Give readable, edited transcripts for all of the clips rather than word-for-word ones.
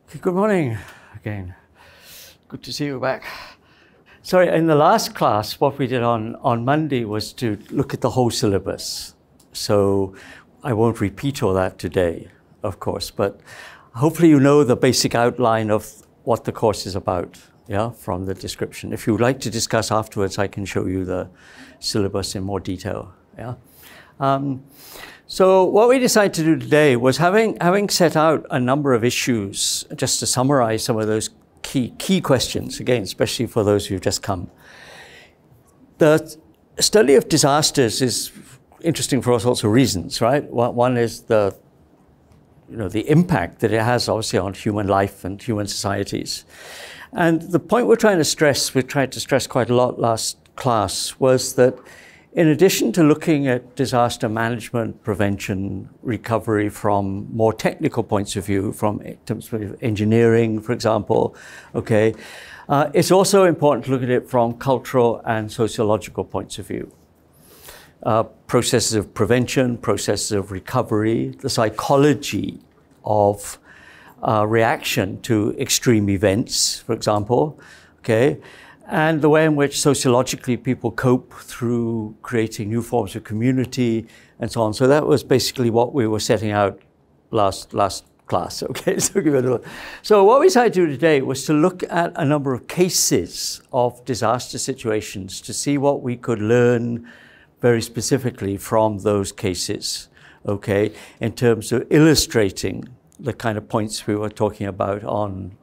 Okay, good morning again. Good to see you back. Sorry, in the last class, what we did on Monday was to look at the whole syllabus. So I won't repeat all that today, of course, but hopefully you know the basic outline of what the course is about, yeah, from the description. If you would like to discuss afterwards, I can show you the syllabus in more detail, yeah. So what we decided to do today was having set out a number of issues, just to summarize some of those key questions, again, especially for those who've just come. The study of disasters is interesting for all sorts of reasons, right? One is the impact that it has obviously on human life and human societies. And the point we tried to stress quite a lot last class was that in addition to looking at disaster management, prevention, recovery from more technical points of view, from in terms of engineering, for example, okay, it's also important to look at it from cultural and sociological points of view. Processes of prevention, processes of recovery, the psychology of reaction to extreme events, for example, okay, and the way in which sociologically people cope through creating new forms of community and so on. So that was basically what we were setting out last class, okay? So what we decided to do today was to look at a number of cases of disaster situations to see what we could learn very specifically from those cases, okay, in terms of illustrating the kind of points we were talking about on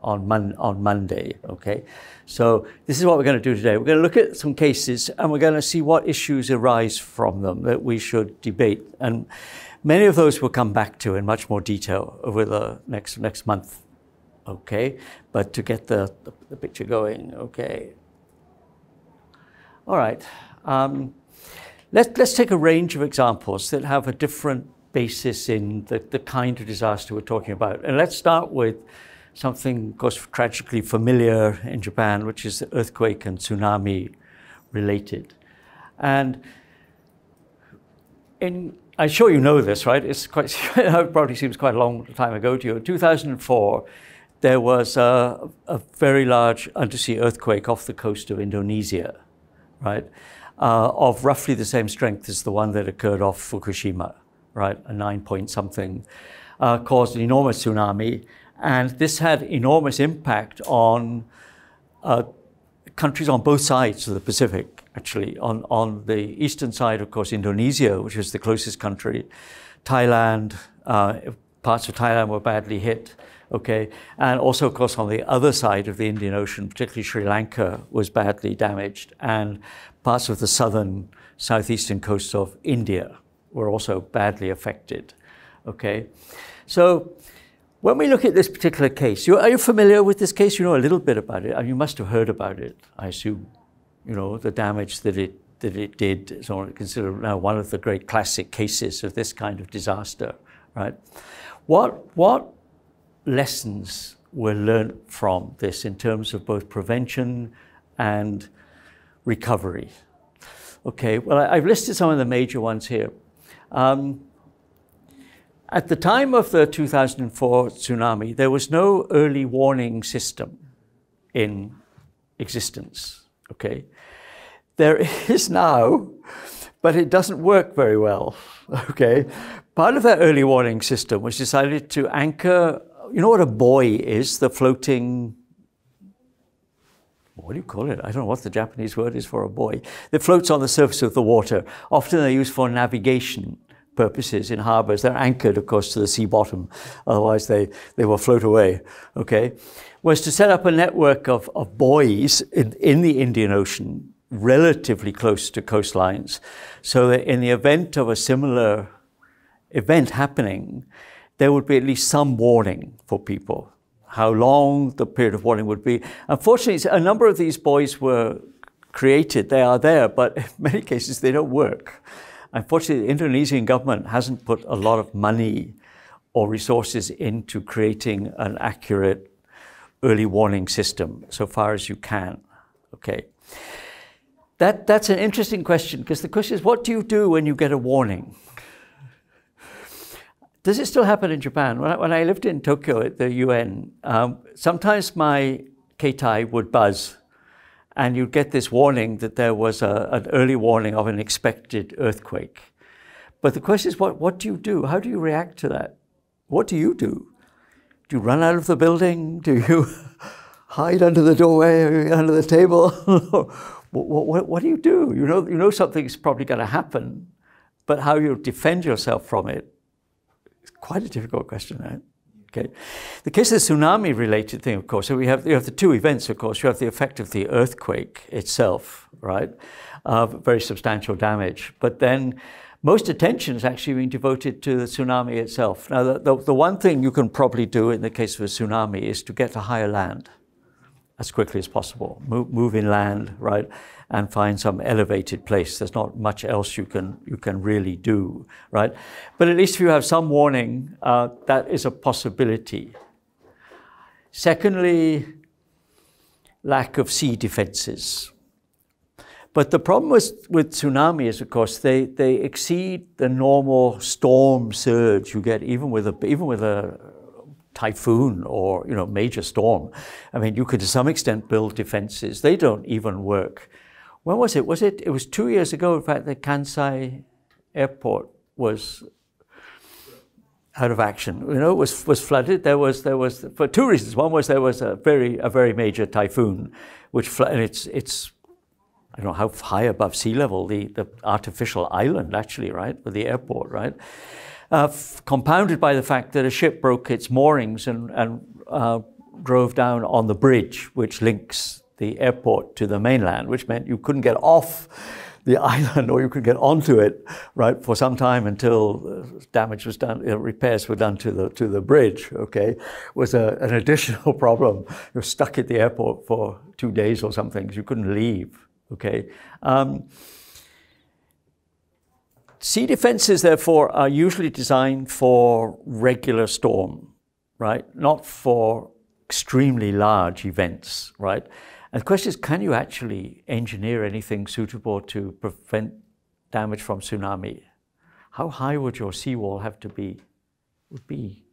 Monday, okay? So this is what we're going to do today. We're going to look at some cases and we're going to see what issues arise from them that we should debate. And many of those we'll come back to in much more detail over the next month, okay? But to get the picture going, okay? All right. Let's take a range of examples that have a different basis in the kind of disaster we're talking about. And let's start with something, of course, tragically familiar in Japan, which is earthquake and tsunami related. And I'm sure you know this, right? It's quite, it probably seems quite a long time ago to you. In 2004, there was a very large undersea earthquake off the coast of Indonesia, right? Of roughly the same strength as the one that occurred off Fukushima, right? A 9-point something, caused an enormous tsunami. And this had enormous impact on countries on both sides of the Pacific, actually. On the eastern side, of course, Indonesia, which was the closest country. Thailand, parts of Thailand were badly hit, okay? And also, of course, on the other side of the Indian Ocean, particularly Sri Lanka, was badly damaged. And parts of the southeastern coast of India were also badly affected, okay? So when we look at this particular case, are you familiar with this case? You know a little bit about it. I mean, you must have heard about it, I assume. You know, the damage that it did is considered now one of the great classic cases of this kind of disaster, right? What lessons were learned from this in terms of both prevention and recovery? Okay, well, I've listed some of the major ones here. At the time of the 2004 tsunami, there was no early warning system in existence, okay? There is now, but it doesn't work very well, okay? Part of that early warning system was decided to anchor, you know what a buoy is, the floating, what do you call it? I don't know what the Japanese word is for a buoy. That floats on the surface of the water. Often they're used for navigation purposes in harbors. They're anchored, of course, to the sea bottom. Otherwise, they will float away, okay? Was to set up a network of buoys in the Indian Ocean, relatively close to coastlines, so that in the event of a similar event happening, there would be at least some warning for people. How long the period of warning would be. Unfortunately, a number of these buoys were created. They are there, but in many cases, they don't work. Unfortunately, the Indonesian government hasn't put a lot of money or resources into creating an accurate early warning system, so far as you can, okay? That's an interesting question, because the question is, what do you do when you get a warning? Does it still happen in Japan? When I lived in Tokyo at the UN, sometimes my keitai would buzz, and you'd get this warning that there was an early warning of an expected earthquake. But the question is, what do you do? How do you react to that? What do you do? Do you run out of the building? Do you hide under the doorway or under the table? What do you do? You know something's probably going to happen, but how you defend yourself from it is quite a difficult question, right? Okay. The case of the tsunami-related thing, of course, so you have the two events, of course. You have the effect of the earthquake itself, right? Very substantial damage. But then most attention is actually being devoted to the tsunami itself. Now, the one thing you can probably do in the case of a tsunami is to get to higher land as quickly as possible. Move inland, right, and find some elevated place. There's not much else you can really do, right? But at least if you have some warning, that is a possibility. Secondly, lack of sea defenses. But the problem with tsunami is, of course, they exceed the normal storm surge you get even with a typhoon or major storm. I mean, you could to some extent build defenses. They don't even work. When was it? It was 2 years ago, in fact, the Kansai airport was out of action. It was flooded. There was for two reasons. One was there was a very major typhoon, which flooded. It's I don't know how high above sea level the artificial island actually, right, with the airport, right. Compounded by the fact that a ship broke its moorings and drove down on the bridge which links the airport to the mainland, which meant you couldn't get off the island or you could get onto it, right, for some time until damage was done, repairs were done to the bridge. Okay, was an additional problem. You were stuck at the airport for 2 days or something because you couldn't leave. Okay. Sea defenses, therefore, are usually designed for regular storm, right? Not for extremely large events, right? And the question is, can you actually engineer anything suitable to prevent damage from tsunami? How high would your seawall have to be? It would be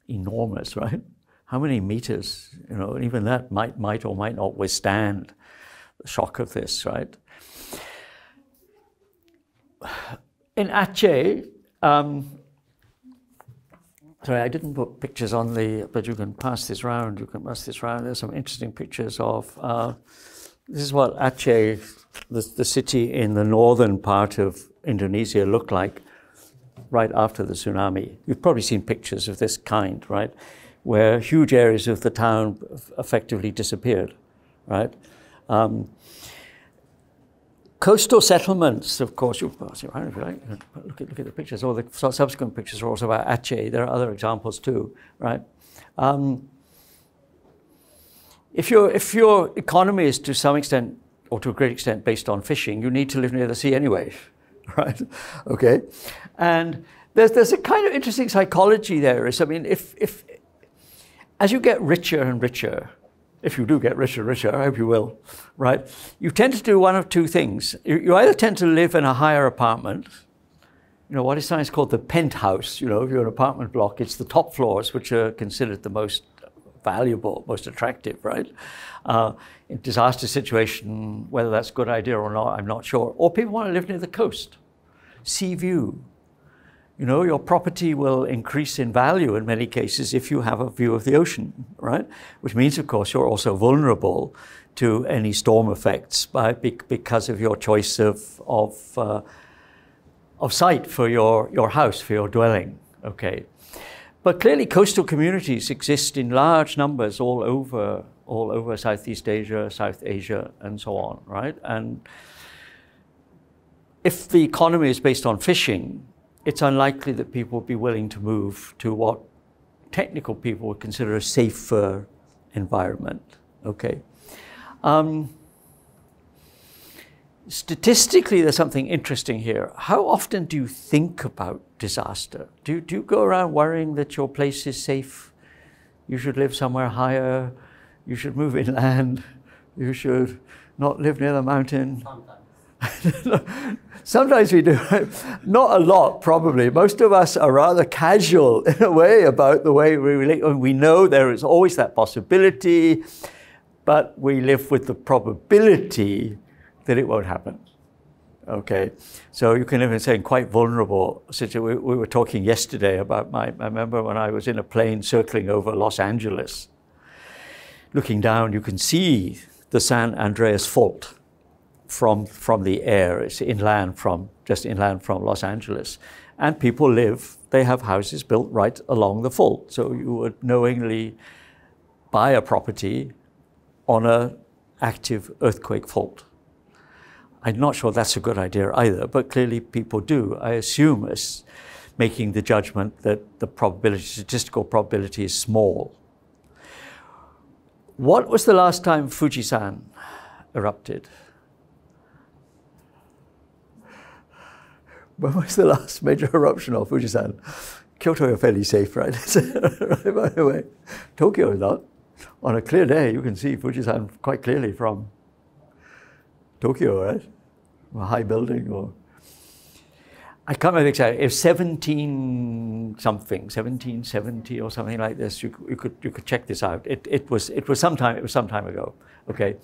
enormous, right? How many meters? And even that might or might not withstand the shock of this, right? In Aceh, sorry, I didn't put pictures on but you can pass this round. There's some interesting pictures of, this is what Aceh, the city in the northern part of Indonesia, looked like right after the tsunami. You've probably seen pictures of this kind, right? Where huge areas of the town effectively disappeared, right? Coastal settlements, of course, you pass it around if you like. Look at the pictures. All the subsequent pictures are also about Aceh. There are other examples too, right? If your economy is to some extent, or to a great extent, based on fishing, you need to live near the sea anyway, right? Okay, and there's a kind of interesting psychology there. I mean, if as you get richer and richer, if you do get richer and richer, I hope you will, right? You tend to do one of two things. You either tend to live in a higher apartment, what is sometimes called the penthouse. If you're an apartment block, it's the top floors which are considered the most valuable, most attractive, right? In disaster situation, whether that's a good idea or not, I'm not sure. Or people want to live near the coast, sea view. Your property will increase in value in many cases if you have a view of the ocean, right? Which means, of course, you're also vulnerable to any storm effects because of your choice of site for your house, for your dwelling, okay? But clearly coastal communities exist in large numbers all over Southeast Asia, South Asia, and so on, right? And if the economy is based on fishing, it's unlikely that people will be willing to move to what technical people would consider a safer environment, okay? Statistically, there's something interesting here. How often do you think about disaster? Do you go around worrying that your place is safe? You should live somewhere higher. You should move inland. You should not live near the mountain. Sometimes. Sometimes we do. Not a lot, probably. Most of us are rather casual in a way about the way we relate. We know there is always that possibility, but we live with the probability that it won't happen. Okay, so you can even say in quite vulnerable situation. We were talking yesterday about I remember when I was in a plane circling over Los Angeles. Looking down, you can see the San Andreas Fault from the air. It's just inland from Los Angeles. And people they have houses built right along the fault. So you would knowingly buy a property on an active earthquake fault. I'm not sure that's a good idea either, but clearly people do. I assume as making the judgment that the statistical probability is small. What was the last time Fujisan erupted? When was the last major eruption of Fujisan? Kyoto, you're fairly safe, right? Right, by the way. Tokyo is not. On a clear day, you can see Fujisan quite clearly from Tokyo, right? A high building, or I can't remember exactly. It was 1770 or something like this. You could check this out. It was some time ago. Okay.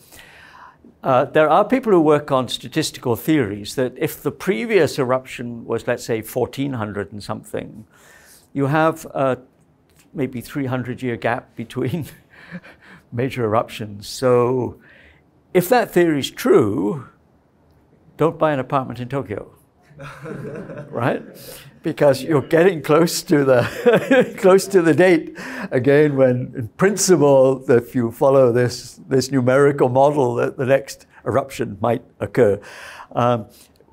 There are people who work on statistical theories that if the previous eruption was, let's say, 1400 and something, you have a maybe 300-year gap between major eruptions. So if that theory is true, don't buy an apartment in Tokyo, right? Because you're getting close to the date again when, in principle, if you follow this numerical model, that the next eruption might occur.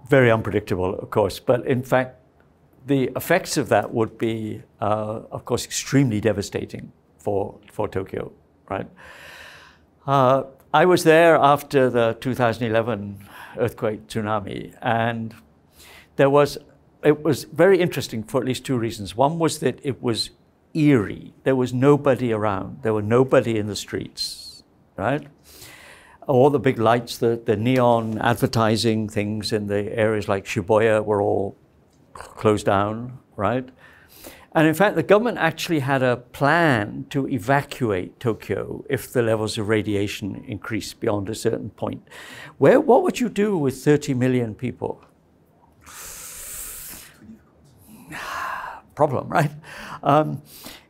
Very unpredictable, of course, but in fact, the effects of that would be, of course, extremely devastating for Tokyo, right? I was there after the 2011 earthquake tsunami, and it was very interesting for at least two reasons. One was that it was eerie. There was nobody around. There were nobody in the streets, right? All the big lights, the neon advertising things in the areas like Shibuya were all closed down, right? And in fact, the government actually had a plan to evacuate Tokyo if the levels of radiation increased beyond a certain point. What would you do with 30 million people? Problem, right?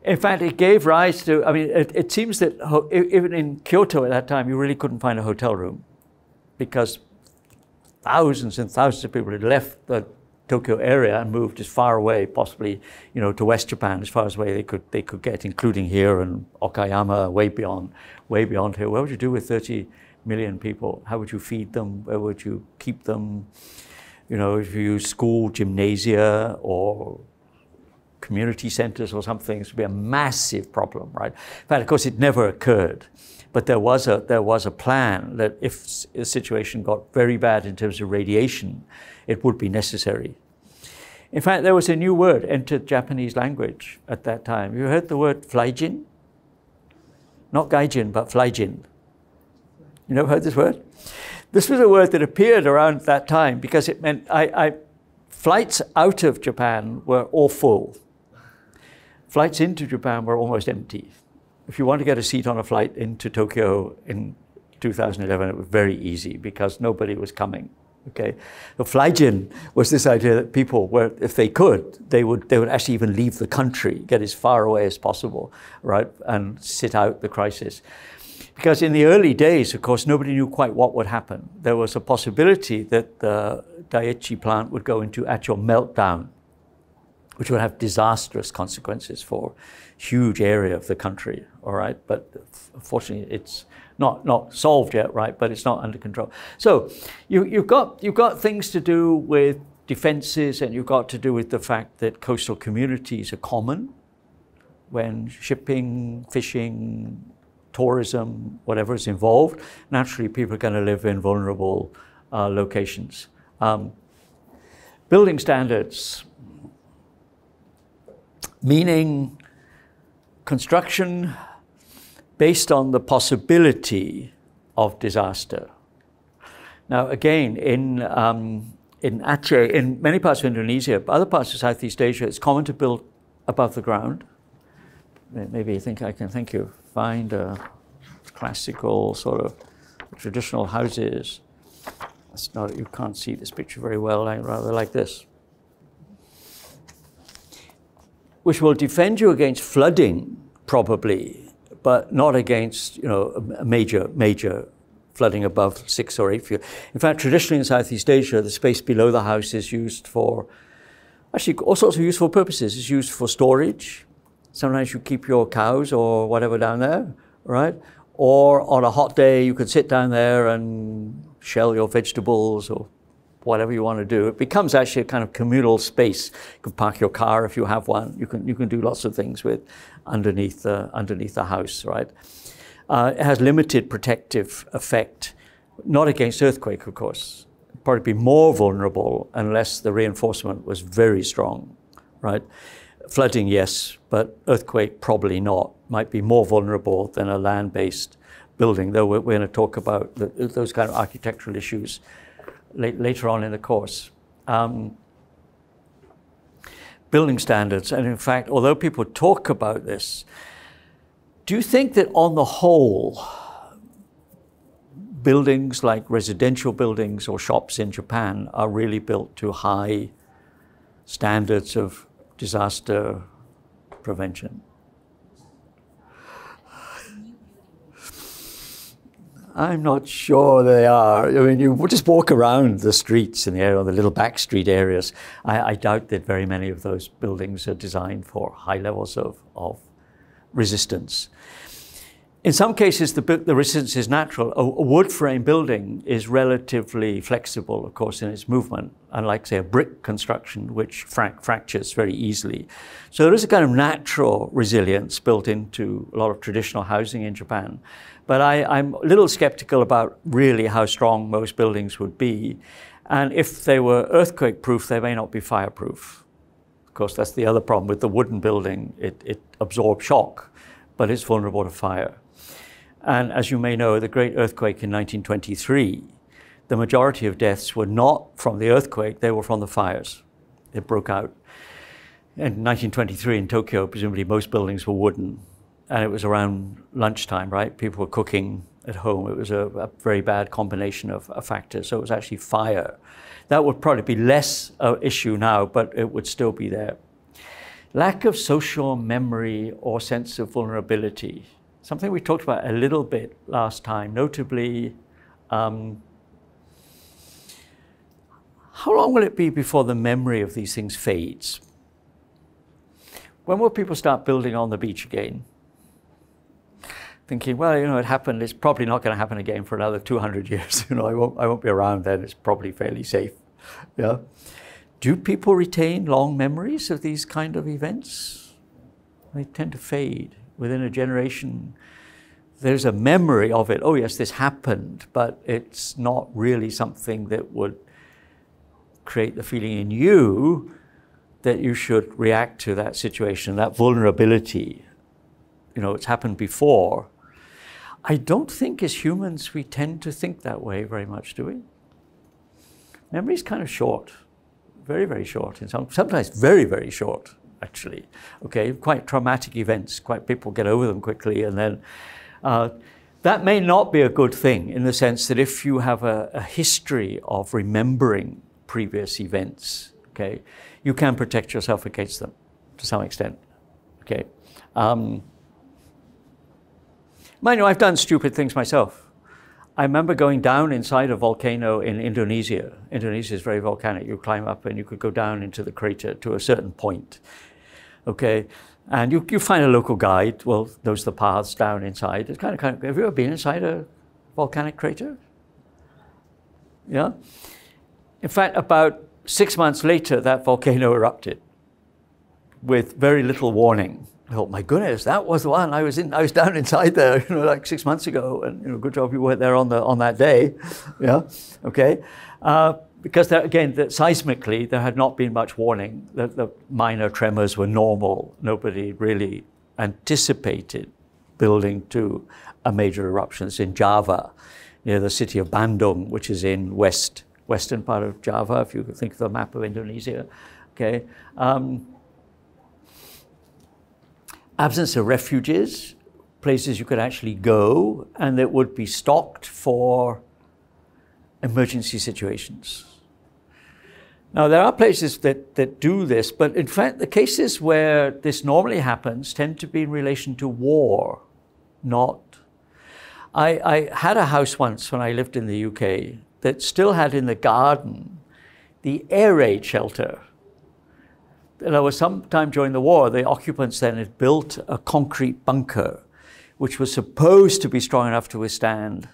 In fact, it gave rise to, I mean, it seems that even in Kyoto at that time, you really couldn't find a hotel room because thousands and thousands of people had left the Tokyo area and moved as far away, possibly, to West Japan, as far as away they could get, including here and Okayama, way beyond here. What would you do with 30 million people? How would you feed them? Where would you keep them? If you use school gymnasia or community centers or something, it would be a massive problem, right? In fact, of course, it never occurred. But there was a plan that if the situation got very bad in terms of radiation, it would be necessary. In fact, there was a new word entered Japanese language at that time. You heard the word flaijin? Not gaijin, but flaijin. You never heard this word? This was a word that appeared around that time because it meant flights out of Japan were all full. Flights into Japan were almost empty. If you want to get a seat on a flight into Tokyo in 2011, it was very easy because nobody was coming. Okay, so flaijin was this idea that people were, if they could, they would actually even leave the country, get as far away as possible, right, and sit out the crisis. Because in the early days, of course, nobody knew quite what would happen. There was a possibility that the Daiichi plant would go into actual meltdown, which would have disastrous consequences for a huge area of the country, all right? But fortunately, it's not solved yet, right? But it's not under control. So you've got things to do with defenses, and you've got to do with the fact that coastal communities are common when shipping, fishing, tourism, whatever is involved. Naturally, people are going to live in vulnerable locations. Building standards, meaning construction based on the possibility of disaster. Now, again, in Aceh, in many parts of Indonesia, but other parts of Southeast Asia, it's common to build above the ground. Maybe you think I can find a classical sort of traditional houses. That's not, you can't see this picture very well, rather like this, which will defend you against flooding, probably, but not against, you know, a major flooding above 6 or 8 feet. In fact, traditionally in Southeast Asia, the space below the house is used for actually all sorts of useful purposes. It's used for storage. Sometimes you keep your cows or whatever down there, right? Or on a hot day, you could sit down there and shell your vegetables or whatever you want to do. It becomes actually a kind of communal space. You can park your car if you have one. You can do lots of things with underneath the house, right? It has limited protective effect, not against earthquake, of course. Probably be more vulnerable unless the reinforcement was very strong, right? Flooding, yes, but earthquake, probably not. Might be more vulnerable than a land-based building, though we're going to talk about those kind of architectural issues later on in the course. Building standards, and in fact, although people talk about this, do you think that on the whole, buildings like residential buildings or shops in Japan are really built to high standards of disaster prevention? I'm not sure they are. I mean, you just walk around the streets in the area, the little back street areas. I doubt that very many of those buildings are designed for high levels of resistance. In some cases, the resistance is natural. A wood frame building is relatively flexible, of course, in its movement, unlike, say, a brick construction, which fractures very easily. So there is a kind of natural resilience built into a lot of traditional housing in Japan. But I'm a little skeptical about really how strong most buildings would be. And if they were earthquake-proof, they may not be fireproof. Of course, that's the other problem with the wooden building. It absorbs shock, but it's vulnerable to fire. And as you may know, the great earthquake in 1923, the majority of deaths were not from the earthquake, they were from the fires. It broke out. In 1923 in Tokyo, presumably most buildings were wooden. And it was around lunchtime, right? People were cooking at home. It was a very bad combination of factors. So it was actually fire. That would probably be less an issue now, but it would still be there. Lack of social memory or sense of vulnerability. Something we talked about a little bit last time, notably, how long will it be before the memory of these things fades? When will people start building on the beach again? Thinking, well, you know, it happened, it's probably not going to happen again for another 200 years. You know, I won't be around then, it's probably fairly safe. Yeah. Do people retain long memories of these kind of events? They tend to fade. Within a generation, there's a memory of it. Oh yes, this happened, but it's not really something that would create the feeling in you that you should react to that situation, that vulnerability. You know, it's happened before. I don't think as humans we tend to think that way very much, do we? Memory's kind of short, very, very short, and sometimes very, very short, actually. Okay, quite traumatic events, people get over them quickly, and then that may not be a good thing in the sense that if you have a history of remembering previous events, okay, you can protect yourself against them to some extent, okay. Mind you, I've done stupid things myself. I remember going down inside a volcano in Indonesia. Indonesia is very volcanic. You climb up and you could go down into the crater to a certain point. Okay, and you find a local guide, well, knows the paths down inside. It's kind of, have you ever been inside a volcanic crater? Yeah? In fact, about 6 months later, that volcano erupted with very little warning. I thought, my goodness, that was the one. I was down inside there, you know, like 6 months ago, and you know, good job you weren't there on that day. Yeah, okay. Because there, again, seismically, there had not been much warning. The minor tremors were normal. Nobody really anticipated building to a major eruption. It's in Java, near the city of Bandung, which is in West western part of Java, if you think of the map of Indonesia. Okay. Absence of refuges, places you could actually go and that would be stocked for emergency situations. Now, there are places that do this, but in fact, the cases where this normally happens tend to be in relation to war, not. I had a house once when I lived in the UK that still had in the garden the air raid shelter. There was some time during the war, the occupants then had built a concrete bunker, which was supposed to be strong enough to withstand,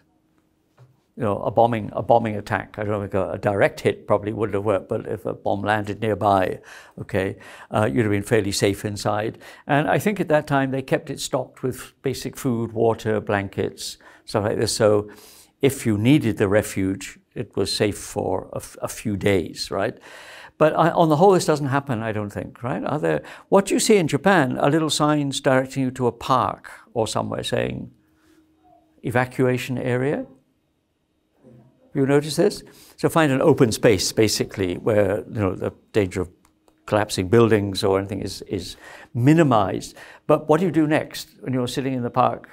you know, a bombing attack. I don't think a direct hit probably wouldn't have worked, but if a bomb landed nearby, okay, you'd have been fairly safe inside. And I think at that time they kept it stocked with basic food, water, blankets, stuff like this. So if you needed the refuge, it was safe for a few days, right? But on the whole, this doesn't happen, I don't think, right? What you see in Japan are little signs directing you to a park or somewhere saying, evacuation area. You notice this? So find an open space, basically, where, you know, the danger of collapsing buildings or anything is minimized. But what do you do next when you're sitting in the park?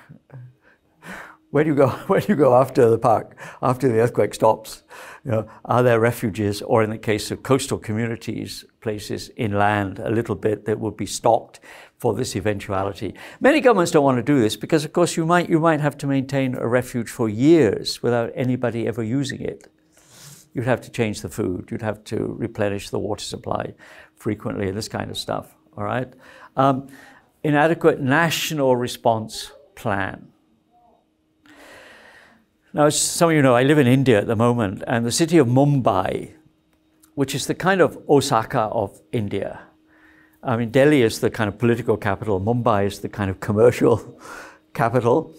Where do you go? Where do you go after the park, after the earthquake stops? You know, are there refuges, or in the case of coastal communities, places inland a little bit that would be stocked for this eventuality? Many governments don't want to do this because, of course, you might have to maintain a refuge for years without anybody ever using it. You'd have to change the food. You'd have to replenish the water supply frequently, this kind of stuff. All right. Inadequate national response plan. Now, as some of you know, I live in India at the moment, and the city of Mumbai, which is the kind of Osaka of India. I mean, Delhi is the kind of political capital, Mumbai is the kind of commercial capital,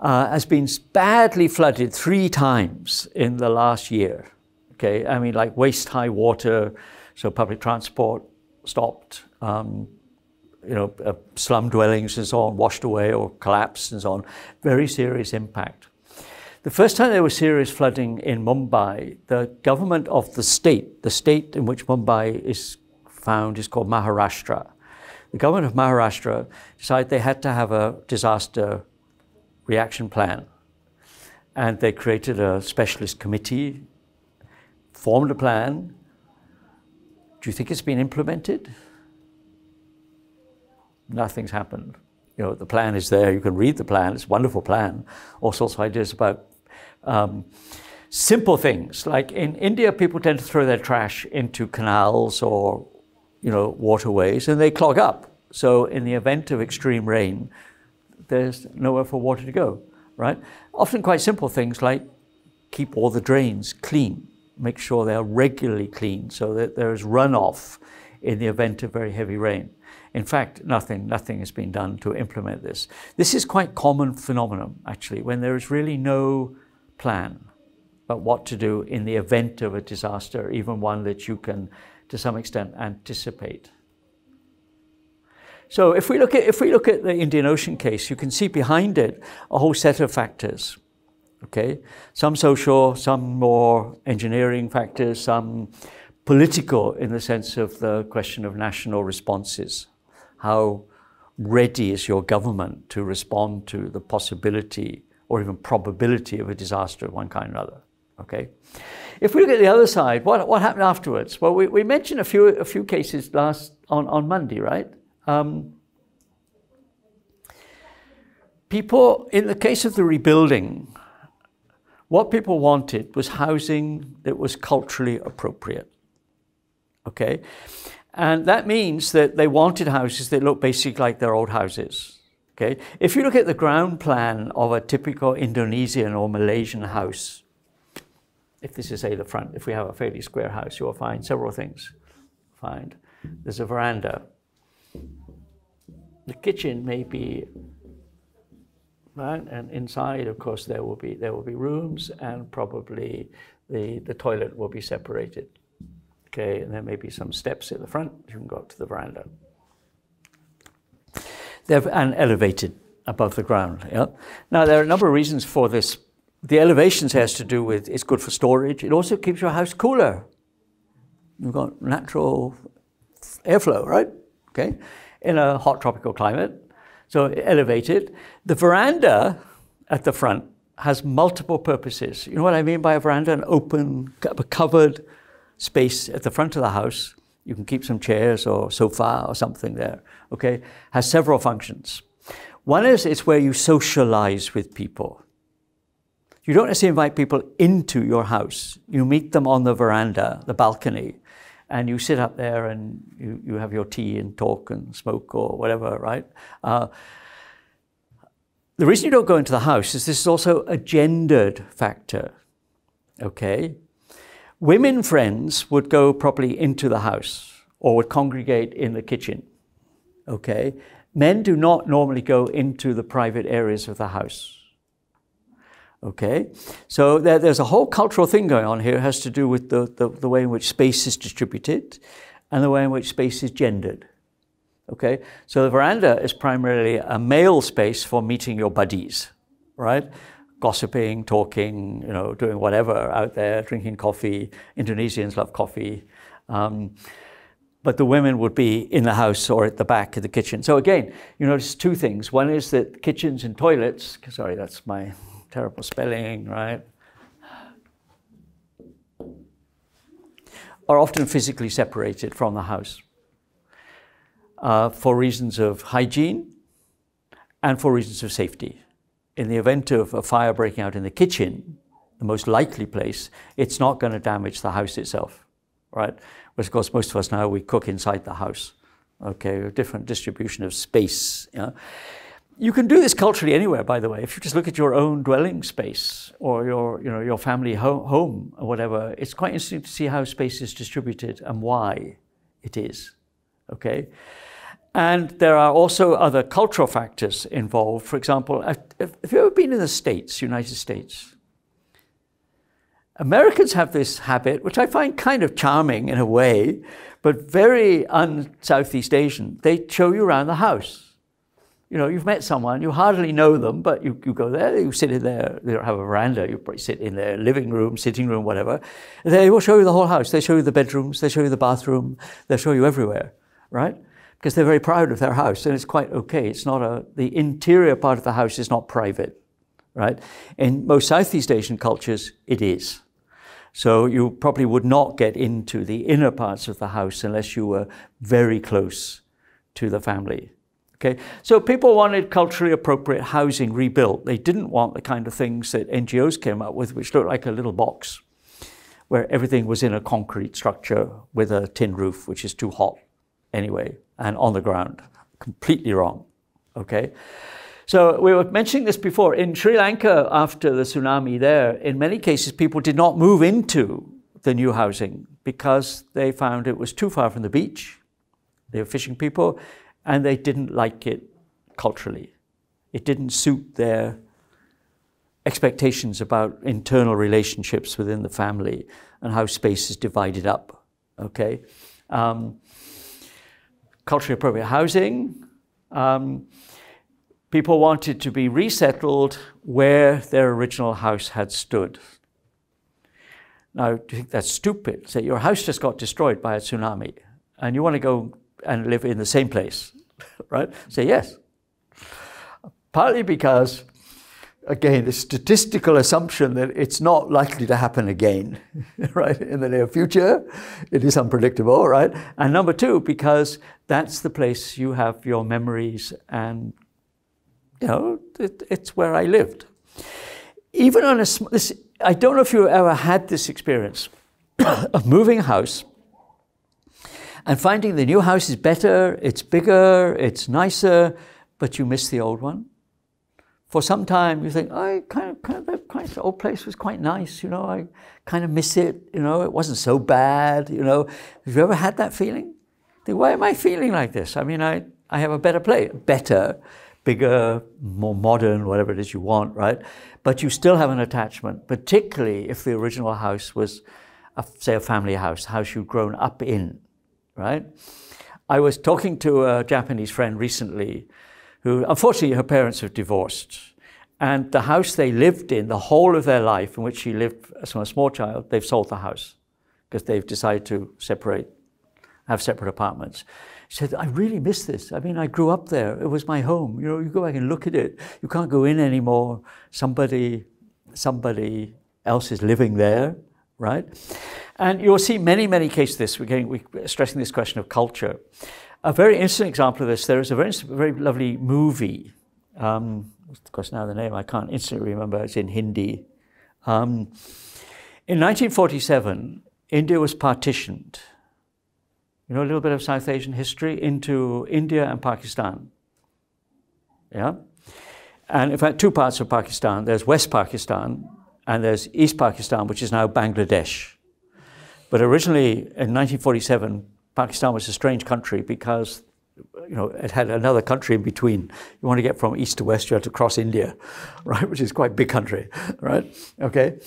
has been badly flooded 3 times in the last year. Okay, I mean, like waist-high water, so public transport stopped, you know, slum dwellings and so on washed away or collapsed and so on. Very serious impact. The first time there was serious flooding in Mumbai, the government of the state in which Mumbai is found is called Maharashtra. The government of Maharashtra decided they had to have a disaster reaction plan. And they created a specialist committee, formed a plan. Do you think it's been implemented? Nothing's happened. You know, the plan is there. You can read the plan. It's a wonderful plan. All sorts of ideas about simple things. Like in India, people tend to throw their trash into canals or, you know, waterways, and they clog up. So in the event of extreme rain, there's nowhere for water to go, right? Often quite simple things like keep all the drains clean. Make sure they are regularly clean so that there is runoff in the event of very heavy rain. In fact, nothing has been done to implement this. This is quite common phenomenon, actually, when there is really no plan about what to do in the event of a disaster, even one that you can, to some extent, anticipate. So if we look at the Indian Ocean case, you can see behind it a whole set of factors. Okay, some social, some more engineering factors, some political in the sense of the question of national responses. How ready is your government to respond to the possibility or even probability of a disaster of one kind or another? Okay. If we look at the other side, what happened afterwards? Well, we mentioned a few cases on Monday, right? People, in the case of the rebuilding, what people wanted was housing that was culturally appropriate. Okay. And that means that they wanted houses that look basically like their old houses. Okay? If you look at the ground plan of a typical Indonesian or Malaysian house, if this is, say, the front, if we have a fairly square house, you'll find several things. There's a veranda. The kitchen may be, right? And inside, of course, there will be rooms, and probably the toilet will be separated. Okay, and there may be some steps at the front. You can go up to the veranda. They're elevated above the ground. Yeah? Now, there are a number of reasons for this The elevations has to do with, it's good for storage. It also keeps your house cooler. You've got natural airflow, right? Okay, in a hot tropical climate. So elevated. The veranda at the front has multiple purposes. You know what I mean by a veranda? An open, a covered space at the front of the house. You can keep some chairs or sofa or something there, okay? Has several functions. One is it's where you socialize with people. You don't necessarily invite people into your house. You meet them on the veranda, the balcony, and you sit up there and you have your tea and talk and smoke or whatever, right? The reason you don't go into the house is this is also a gendered factor, okay? Women friends would go probably into the house or would congregate in the kitchen, okay? Men do not normally go into the private areas of the house, okay? So there's a whole cultural thing going on here. It has to do with the way in which space is distributed and the way in which space is gendered. Okay, so the veranda is primarily a male space for meeting your buddies, right? Gossiping, talking, you know, doing whatever out there, drinking coffee. Indonesians love coffee. But the women would be in the house or at the back of the kitchen. So again, you notice two things. One is that kitchens and toilets, sorry, that's my terrible spelling, right? Are often physically separated from the house. For reasons of hygiene and for reasons of safety. In the event of a fire breaking out in the kitchen, the most likely place, it's not going to damage the house itself, right? Whereas, of course, most of us now, we cook inside the house, okay? A different distribution of space, you know? You can do this culturally anywhere, by the way. If you just look at your own dwelling space or your family home or whatever, it's quite interesting to see how space is distributed and why it is, okay? And there are also other cultural factors involved. For example, have you ever been in the States, United States? Americans have this habit, which I find kind of charming in a way, but very un-Southeast Asian. They show you around the house. You know, you've met someone, you hardly know them, but you go there, you sit in there, they don't have a veranda, you probably sit in their living room, sitting room, whatever. They will show you the whole house. They show you the bedrooms, they show you the bathroom, they'll show you everywhere, right? Because they're very proud of their house, and it's quite okay. It's not the interior part of the house is not private, right? In most Southeast Asian cultures, it is. So you probably would not get into the inner parts of the house unless you were very close to the family, okay? So people wanted culturally appropriate housing rebuilt. They didn't want the kind of things that NGOs came up with, which looked like a little box, where everything was in a concrete structure with a tin roof, which is too hot anyway, and on the ground. Completely wrong, okay? So we were mentioning this before. In Sri Lanka, after the tsunami there, in many cases, people did not move into the new housing because they found it was too far from the beach. They were fishing people, and they didn't like it culturally. It didn't suit their expectations about internal relationships within the family and how space is divided up, okay? Culturally appropriate housing. People wanted to be resettled where their original house had stood. Now, do you think that's stupid? Say your house just got destroyed by a tsunami and you want to go and live in the same place, right? Say yes. Partly because, again, the statistical assumption that it's not likely to happen again, right, in the near future. It is unpredictable, right? And number two, because that's the place you have your memories and, you know, it's where I lived. Even on I don't know if you ever had this experience of moving house and finding the new house is better, it's bigger, it's nicer, but you miss the old one. For some time, you think, that old place was quite nice, you know, I kind of miss it, you know, it wasn't so bad, you know. Have you ever had that feeling? Think, why am I feeling like this? I mean, I have a better place, better, bigger, more modern, whatever it is you want, right? But you still have an attachment, particularly if the original house was, say, a family house, a house you'd grown up in, right? I was talking to a Japanese friend recently who, unfortunately, her parents have divorced. And the house they lived in, the whole of their life, in which she lived as a small child, they've sold the house because they've decided to have separate apartments. She said, I really miss this. I mean, I grew up there. It was my home. You know, you go back and look at it. You can't go in anymore. Somebody else is living there, right? And you'll see many, many cases of this. We're stressing this question of culture. A very interesting example of this, there is a very lovely movie. Of course, now the name I can't instantly remember. It's in Hindi. In 1947, India was partitioned. You know a little bit of South Asian history into India and Pakistan. Yeah? And in fact, two parts of Pakistan. There's West Pakistan and there's East Pakistan, which is now Bangladesh. But originally, in 1947, Pakistan was a strange country because it had another country in between. You want to get from east to west, you had to cross India, right? Which is quite a big country, right? Okay.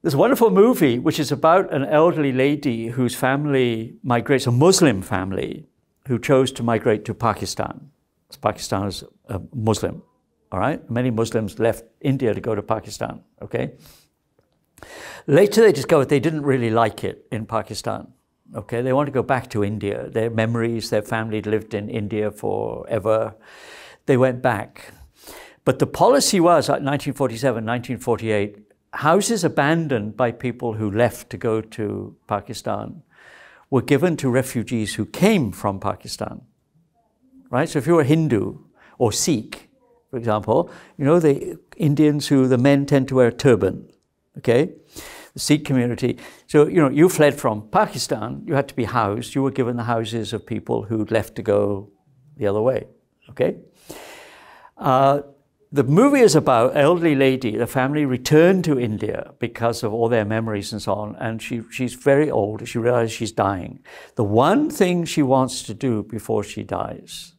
There's a wonderful movie which is about an elderly lady whose family migrates, a Muslim family, who chose to migrate to Pakistan. Pakistan is a Muslim, all right? Many Muslims left India to go to Pakistan, okay? Later they discovered they didn't really like it in Pakistan. Okay, they want to go back to India. Their memories, their family lived in India forever. They went back. But the policy was, at 1947, 1948, houses abandoned by people who left to go to Pakistan were given to refugees who came from Pakistan. Right? So if you were Hindu or Sikh, for example, the Indians the men tend to wear a turban. Okay? The Sikh community. So, you fled from Pakistan, you had to be housed, you were given the houses of people who'd left to go the other way, okay? The movie is about an elderly lady, the family returned to India because of all their memories and so on, and she's very old, she realizes she's dying. The one thing she wants to do before she dies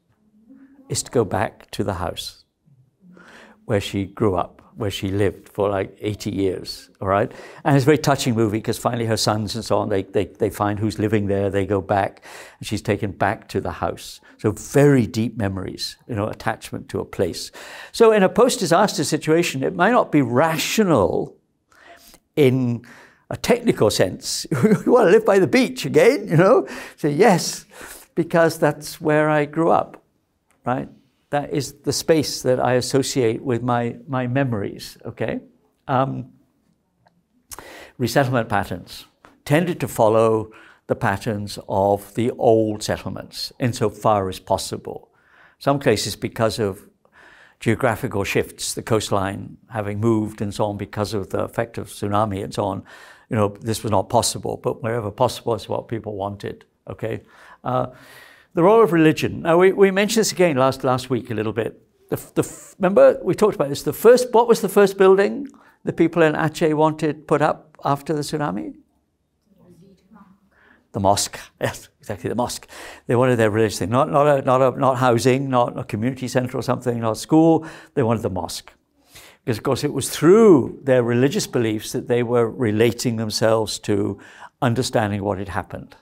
is to go back to the house where she grew up, where she lived for like 80 years, all right? And it's a very touching movie because finally her sons and so on, they find who's living there, they go back, and she's taken back to the house. So very deep memories, attachment to a place. So in a post-disaster situation, it might not be rational in a technical sense. You want to live by the beach again, Say yes, because that's where I grew up, right? That is the space that I associate with my memories, okay? Resettlement patterns tended to follow the patterns of the old settlements insofar as possible. Some cases because of geographical shifts, the coastline having moved and so on because of the effect of tsunami and so on, this was not possible, but wherever possible is what people wanted, okay? The role of religion. Now, we mentioned this again last week a little bit. Remember, we talked about this. What was the first building the people in Aceh wanted put up after the tsunami? The mosque. Yes, exactly, the mosque. They wanted their religious thing, not housing, not a community center or something, not a school. They wanted the mosque. Because, of course, it was through their religious beliefs that they were relating themselves to understanding what had happened.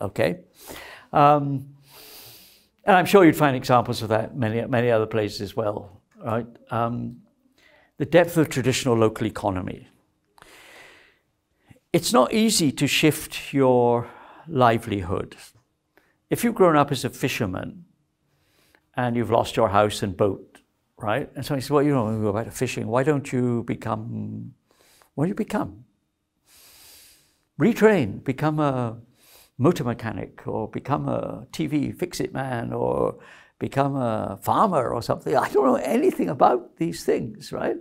Okay? And I'm sure you'd find examples of that many other places as well, right? The depth of traditional local economy. It's not easy to shift your livelihood. If you've grown up as a fisherman and you've lost your house and boat, right? And somebody says, well, when we go back to fishing, why don't you become, what do you become? Retrain, become a motor mechanic, or become a TV fix-it man, or become a farmer or something. I don't know anything about these things, right?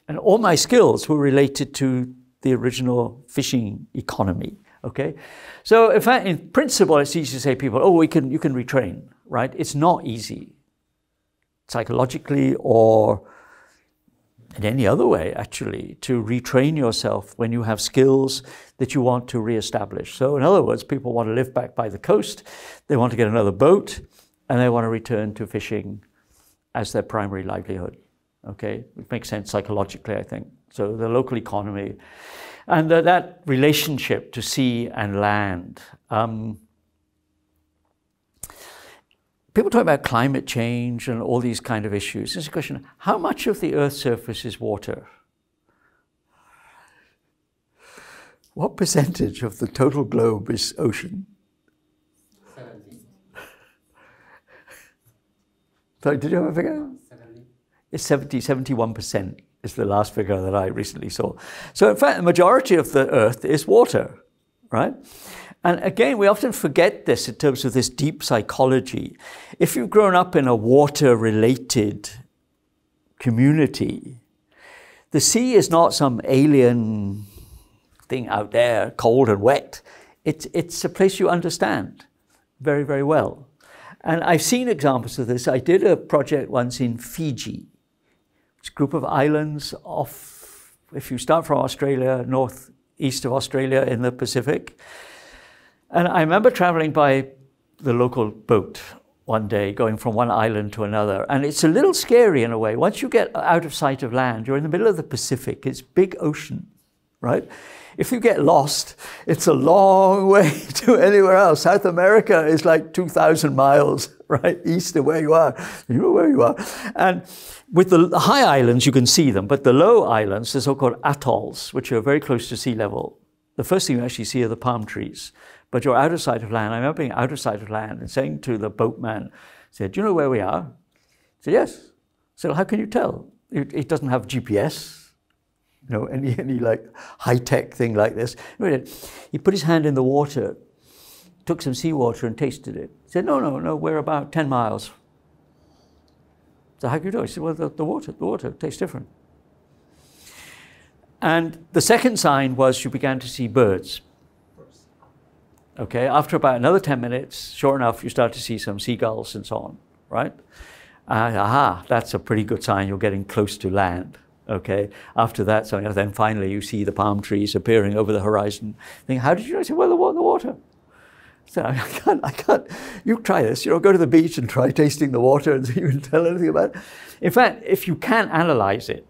And all my skills were related to the original fishing economy, okay? So in fact, in principle, it's easy to say to people, oh, you can retrain, right? It's not easy, psychologically or in any other way, actually, to retrain yourself when you have skills that you want to reestablish. So in other words, people want to live back by the coast, they want to get another boat, and they want to return to fishing as their primary livelihood. Okay, it makes sense psychologically, I think. So the local economy and that relationship to sea and land. people talk about climate change and all these kind of issues. There's a question, how much of the Earth's surface is water? What percentage of the total globe is ocean? 70. Sorry, did you have a figure? 70. It's 71% is the last figure that I recently saw. So in fact, the majority of the Earth is water, right? And again, we often forget this in terms of this deep psychology. If you've grown up in a water-related community, the sea is not some alien thing out there, cold and wet. It's a place you understand very, very well. And I've seen examples of this. I did a project once in Fiji. It's a group of islands off, if you start from Australia, northeast of Australia in the Pacific. And I remember traveling by the local boat one day, going from one island to another. And it's a little scary in a way. Once you get out of sight of land, you're in the middle of the Pacific. It's big ocean, right? If you get lost, it's a long way to anywhere else. South America is like 2,000 miles, right, east of where you are. You know where you are. And with the high islands, you can see them. But the low islands, the so-called atolls, which are very close to sea level, the first thing you actually see are the palm trees. But you're out of sight of land. I remember being out of sight of land and saying to the boatman, said, "Do you know where we are?" He said, "Yes." I said, "Well, how can you tell? It doesn't have GPS, you know, any like high-tech thing like this." He put his hand in the water, took some seawater and tasted it. He said, no, we're about 10 miles. So how can you do it? He said, "Well, the water tastes different." And the second sign was you began to see birds. Okay, after about another 10 minutes, sure enough, you start to see some seagulls and so on, right? Aha, that's a pretty good sign you're getting close to land, okay? After that, so then finally you see the palm trees appearing over the horizon. Think, how did you know? I said, "Well, the water." So I can't, you try this, you know, go to the beach and try tasting the water and see if you can tell anything about it. In fact, if you can analyze it,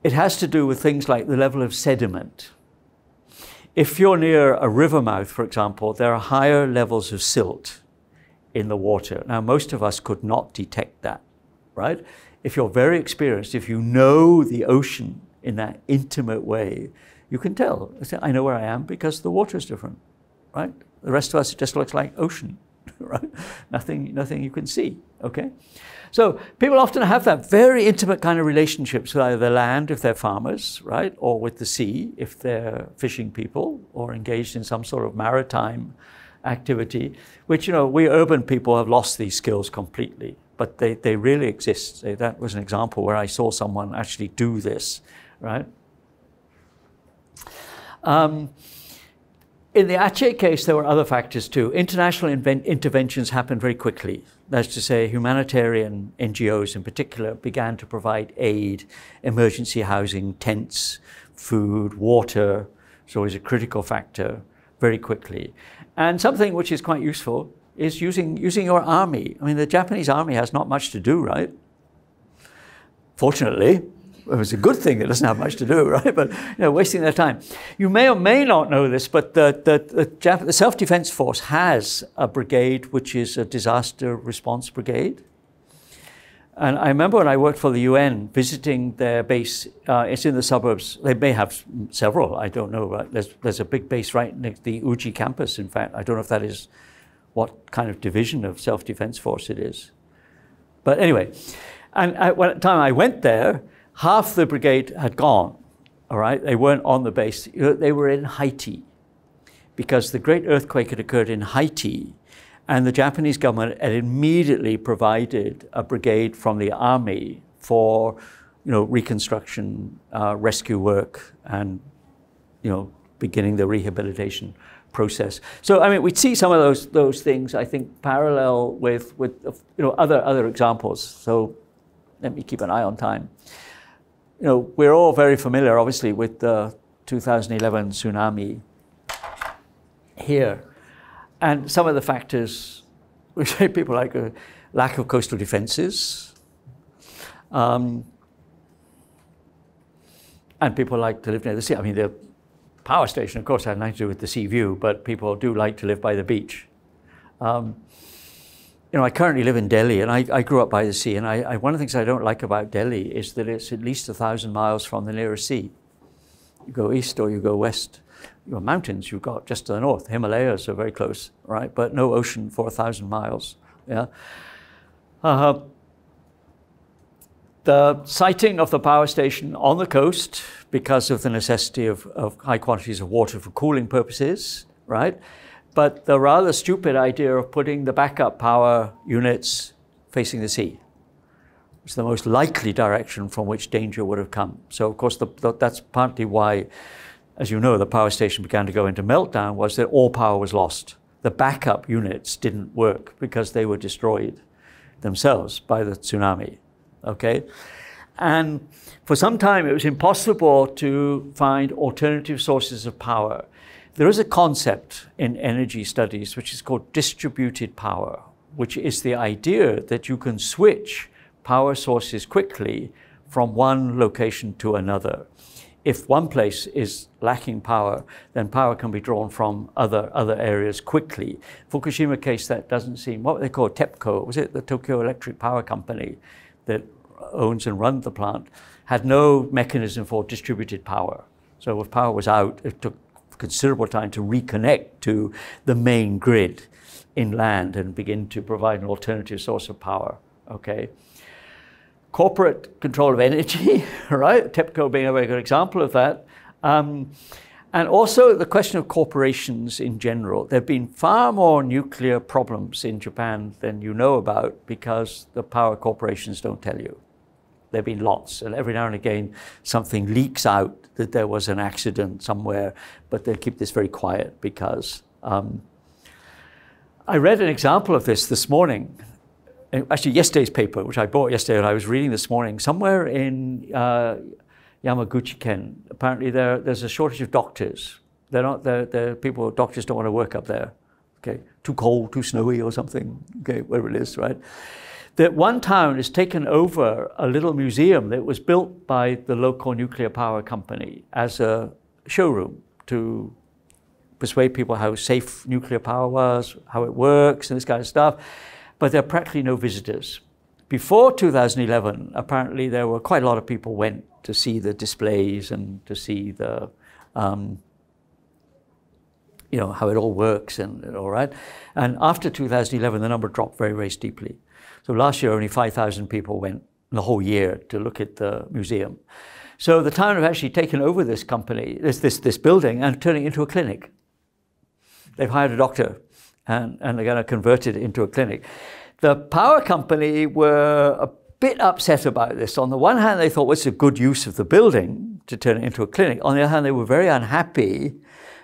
it has to do with things like the level of sediment. If you're near a river mouth, for example, there are higher levels of silt in the water. Now, most of us could not detect that, right? If you're very experienced, if you know the ocean in that intimate way, you can tell. I know where I am because the water is different, right? The rest of us, it just looks like ocean, right? Nothing you can see, okay? So people often have that very intimate kind of relationships with either the land, if they're farmers, right? Or with the sea, if they're fishing people or engaged in some sort of maritime activity, which, you know, we urban people have lost these skills completely, but they really exist. That was an example where I saw someone actually do this, right? In the Aceh case, there were other factors too. International interventions happened very quickly. That's to say, humanitarian NGOs in particular began to provide aid, emergency housing, tents, food, water. It's always a critical factor very quickly. And something which is quite useful is using your army. I mean, the Japanese army has not much to do, right? Fortunately. It was a good thing it doesn't have much to do, right? But, you know, wasting their time. You may or may not know this, but the Self-Defense Force has a brigade which is a disaster response brigade. And I remember when I worked for the UN, visiting their base, it's in the suburbs. They may have several, I don't know. Right? There's a big base right next to the Uji campus, in fact. I don't know if that is what kind of division of Self-Defense Force it is. But anyway, and at the time I went there, half the brigade had gone, all right? They weren't on the base. They were in Haiti because the great earthquake had occurred in Haiti, and the Japanese government had immediately provided a brigade from the army for, you know, reconstruction, rescue work, and, you know, beginning the rehabilitation process. So, I mean, we'd see some of those things, I think, parallel with you know, other examples. So let me keep an eye on time. You know, we're all very familiar, obviously, with the 2011 tsunami here. And some of the factors, we say people like a lack of coastal defenses, and people like to live near the sea. I mean, the power station, of course, had nothing to do with the sea view, but people do like to live by the beach. I currently live in Delhi, and I grew up by the sea, and one of the things I don't like about Delhi is that it's at least 1,000 miles from the nearest sea. You go east or you go west. Your mountains you've got just to the north. Himalayas are very close, right? But no ocean for 1,000 miles. Yeah. The siting of the power station on the coast, because of the necessity of high quantities of water for cooling purposes, right? But the rather stupid idea of putting the backup power units facing the sea was the most likely direction from which danger would have come. So, of course, that's partly why, as you know, the power station began to go into meltdown, was that all power was lost. The backup units didn't work because they were destroyed themselves by the tsunami, okay? And for some time, it was impossible to find alternative sources of power. There is a concept in energy studies which is called distributed power, which is the idea that you can switch power sources quickly from one location to another. If one place is lacking power, then power can be drawn from other areas quickly. Fukushima case, that doesn't seem, what they call TEPCO, was it the Tokyo Electric Power Company that owns and runs the plant, had no mechanism for distributed power. So if power was out, it took considerable time to reconnect to the main grid inland and begin to provide an alternative source of power, okay? Corporate control of energy, right? TEPCO being a very good example of that. And also the question of corporations in general. There have been far more nuclear problems in Japan than you know about because the power corporations don't tell you. There have been lots, and every now and again something leaks out that there was an accident somewhere, but they keep this very quiet because I read an example of this morning. Actually, yesterday's paper, which I bought yesterday and I was reading this morning, somewhere in Yamaguchi-ken, apparently there's a shortage of doctors. Doctors don't want to work up there. Okay, too cold, too snowy or something, okay, whatever it is, right? That one town has taken over a little museum that was built by the local nuclear power company as a showroom to persuade people how safe nuclear power was, how it works, and this kind of stuff. But there are practically no visitors. Before 2011, apparently there were quite a lot of people went to see the displays and to see the, how it all works and all right. And after 2011, the number dropped very, very steeply. So last year, only 5,000 people went the whole year to look at the museum. So the town have actually taken over this company, this building, and turning it into a clinic. They've hired a doctor. And they're going to convert it into a clinic. The power company were a bit upset about this. On the one hand, they thought, well, it's a good use of the building to turn it into a clinic. On the other hand, they were very unhappy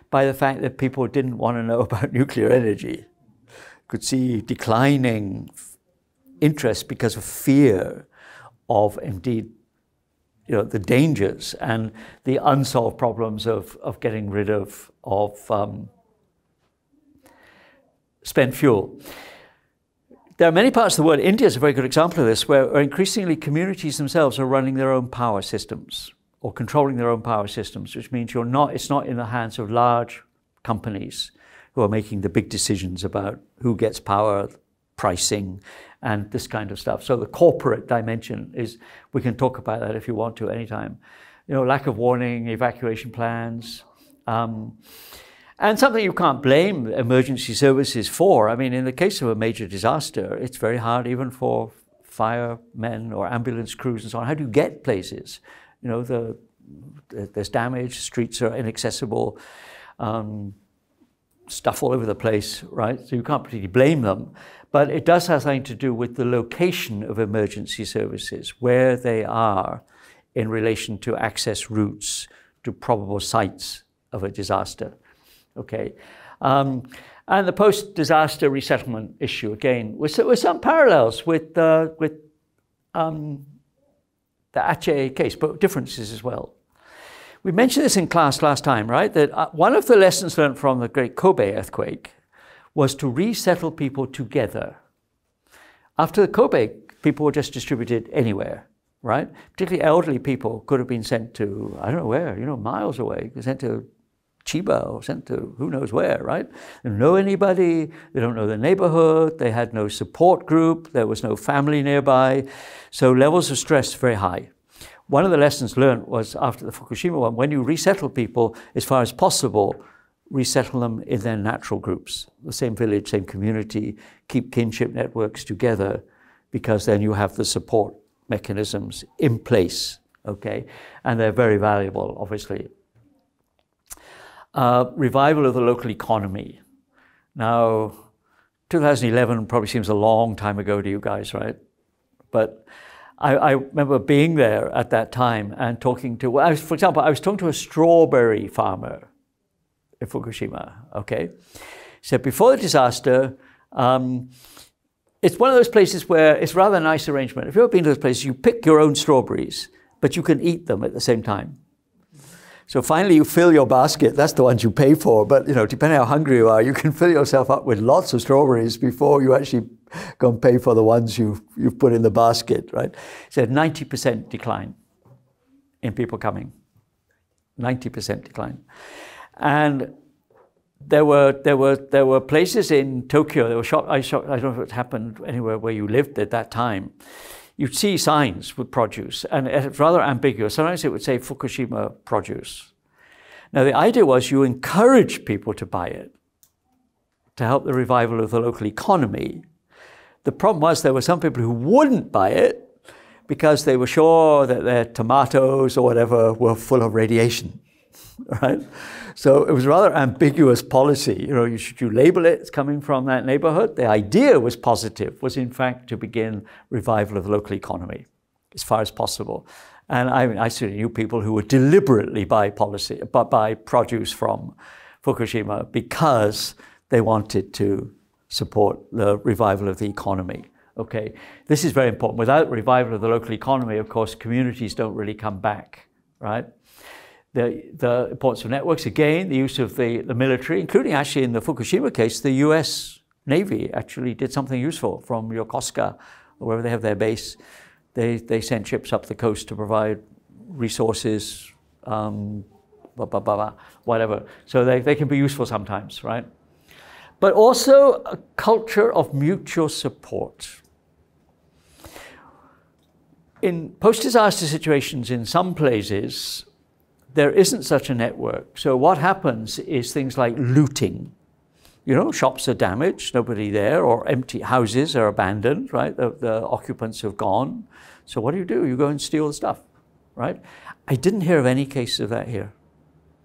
by the fact that people didn't want to know about nuclear energy. Could see declining interest because of fear of, indeed, the dangers and the unsolved problems of getting rid of spent fuel. There are many parts of the world, India is a very good example of this, where increasingly communities themselves are running their own power systems or controlling their own power systems, which means it's not in the hands of large companies who are making the big decisions about who gets power, pricing, and this kind of stuff. So the corporate dimension is, we can talk about that if you want to anytime. Lack of warning, evacuation plans, and something you can't blame emergency services for. I mean, in the case of a major disaster, it's very hard even for firemen or ambulance crews and so on. How do you get places? There's damage, streets are inaccessible, stuff all over the place, right? So you can't particularly blame them. But it does have something to do with the location of emergency services, where they are in relation to access routes to probable sites of a disaster. Okay, and the post-disaster resettlement issue again, with some parallels with the Aceh case, but differences as well. We mentioned this in class last time, right? That one of the lessons learned from the great Kobe earthquake was to resettle people together. After the Kobe, people were just distributed anywhere, right? Particularly elderly people could have been sent to, I don't know where, miles away, sent to Chiba or sent to who knows where, right? They don't know anybody, they don't know the neighborhood, they had no support group, there was no family nearby. So levels of stress very high. One of the lessons learned was after the Fukushima one, when you resettle people, as far as possible, resettle them in their natural groups, the same village, same community, keep kinship networks together, because then you have the support mechanisms in place, okay? And they're very valuable, obviously. Revival of the local economy. Now, 2011 probably seems a long time ago to you guys, right? But I remember being there at that time and talking to, for example, I was talking to a strawberry farmer in Fukushima, okay? He said, before the disaster, it's one of those places where it's rather a nice arrangement. If you've ever been to those places, you pick your own strawberries, but you can eat them at the same time. So finally you fill your basket, that's the ones you pay for, but you know, depending how hungry you are, you can fill yourself up with lots of strawberries before you actually go and pay for the ones you've put in the basket, right? He said 90% decline in people coming, 90% decline. And there were places in Tokyo, there were shops, I don't know if it happened anywhere where you lived at that time. You'd see signs with produce, and it's rather ambiguous. Sometimes it would say Fukushima produce. Now the idea was you encourage people to buy it to help the revival of the local economy. The problem was there were some people who wouldn't buy it because they were sure that their tomatoes or whatever were full of radiation, right? So it was rather ambiguous policy. You know, should you label it as coming from that neighborhood? The idea was positive, was in fact to begin revival of the local economy as far as possible. And I certainly knew people who would deliberately buy produce from Fukushima because they wanted to support the revival of the economy. Okay, this is very important. Without revival of the local economy, of course, communities don't really come back, right? The importance of networks, again, the use of the military, including actually in the Fukushima case, the US Navy actually did something useful from Yokosuka, or wherever they have their base. They sent ships up the coast to provide resources, whatever. So they can be useful sometimes, right? But also a culture of mutual support. In post-disaster situations in some places, there isn't such a network. So what happens is things like looting. You know, shops are damaged, nobody there, or empty houses are abandoned, right? The occupants have gone. So what do? You go and steal the stuff, right? I didn't hear of any cases of that here,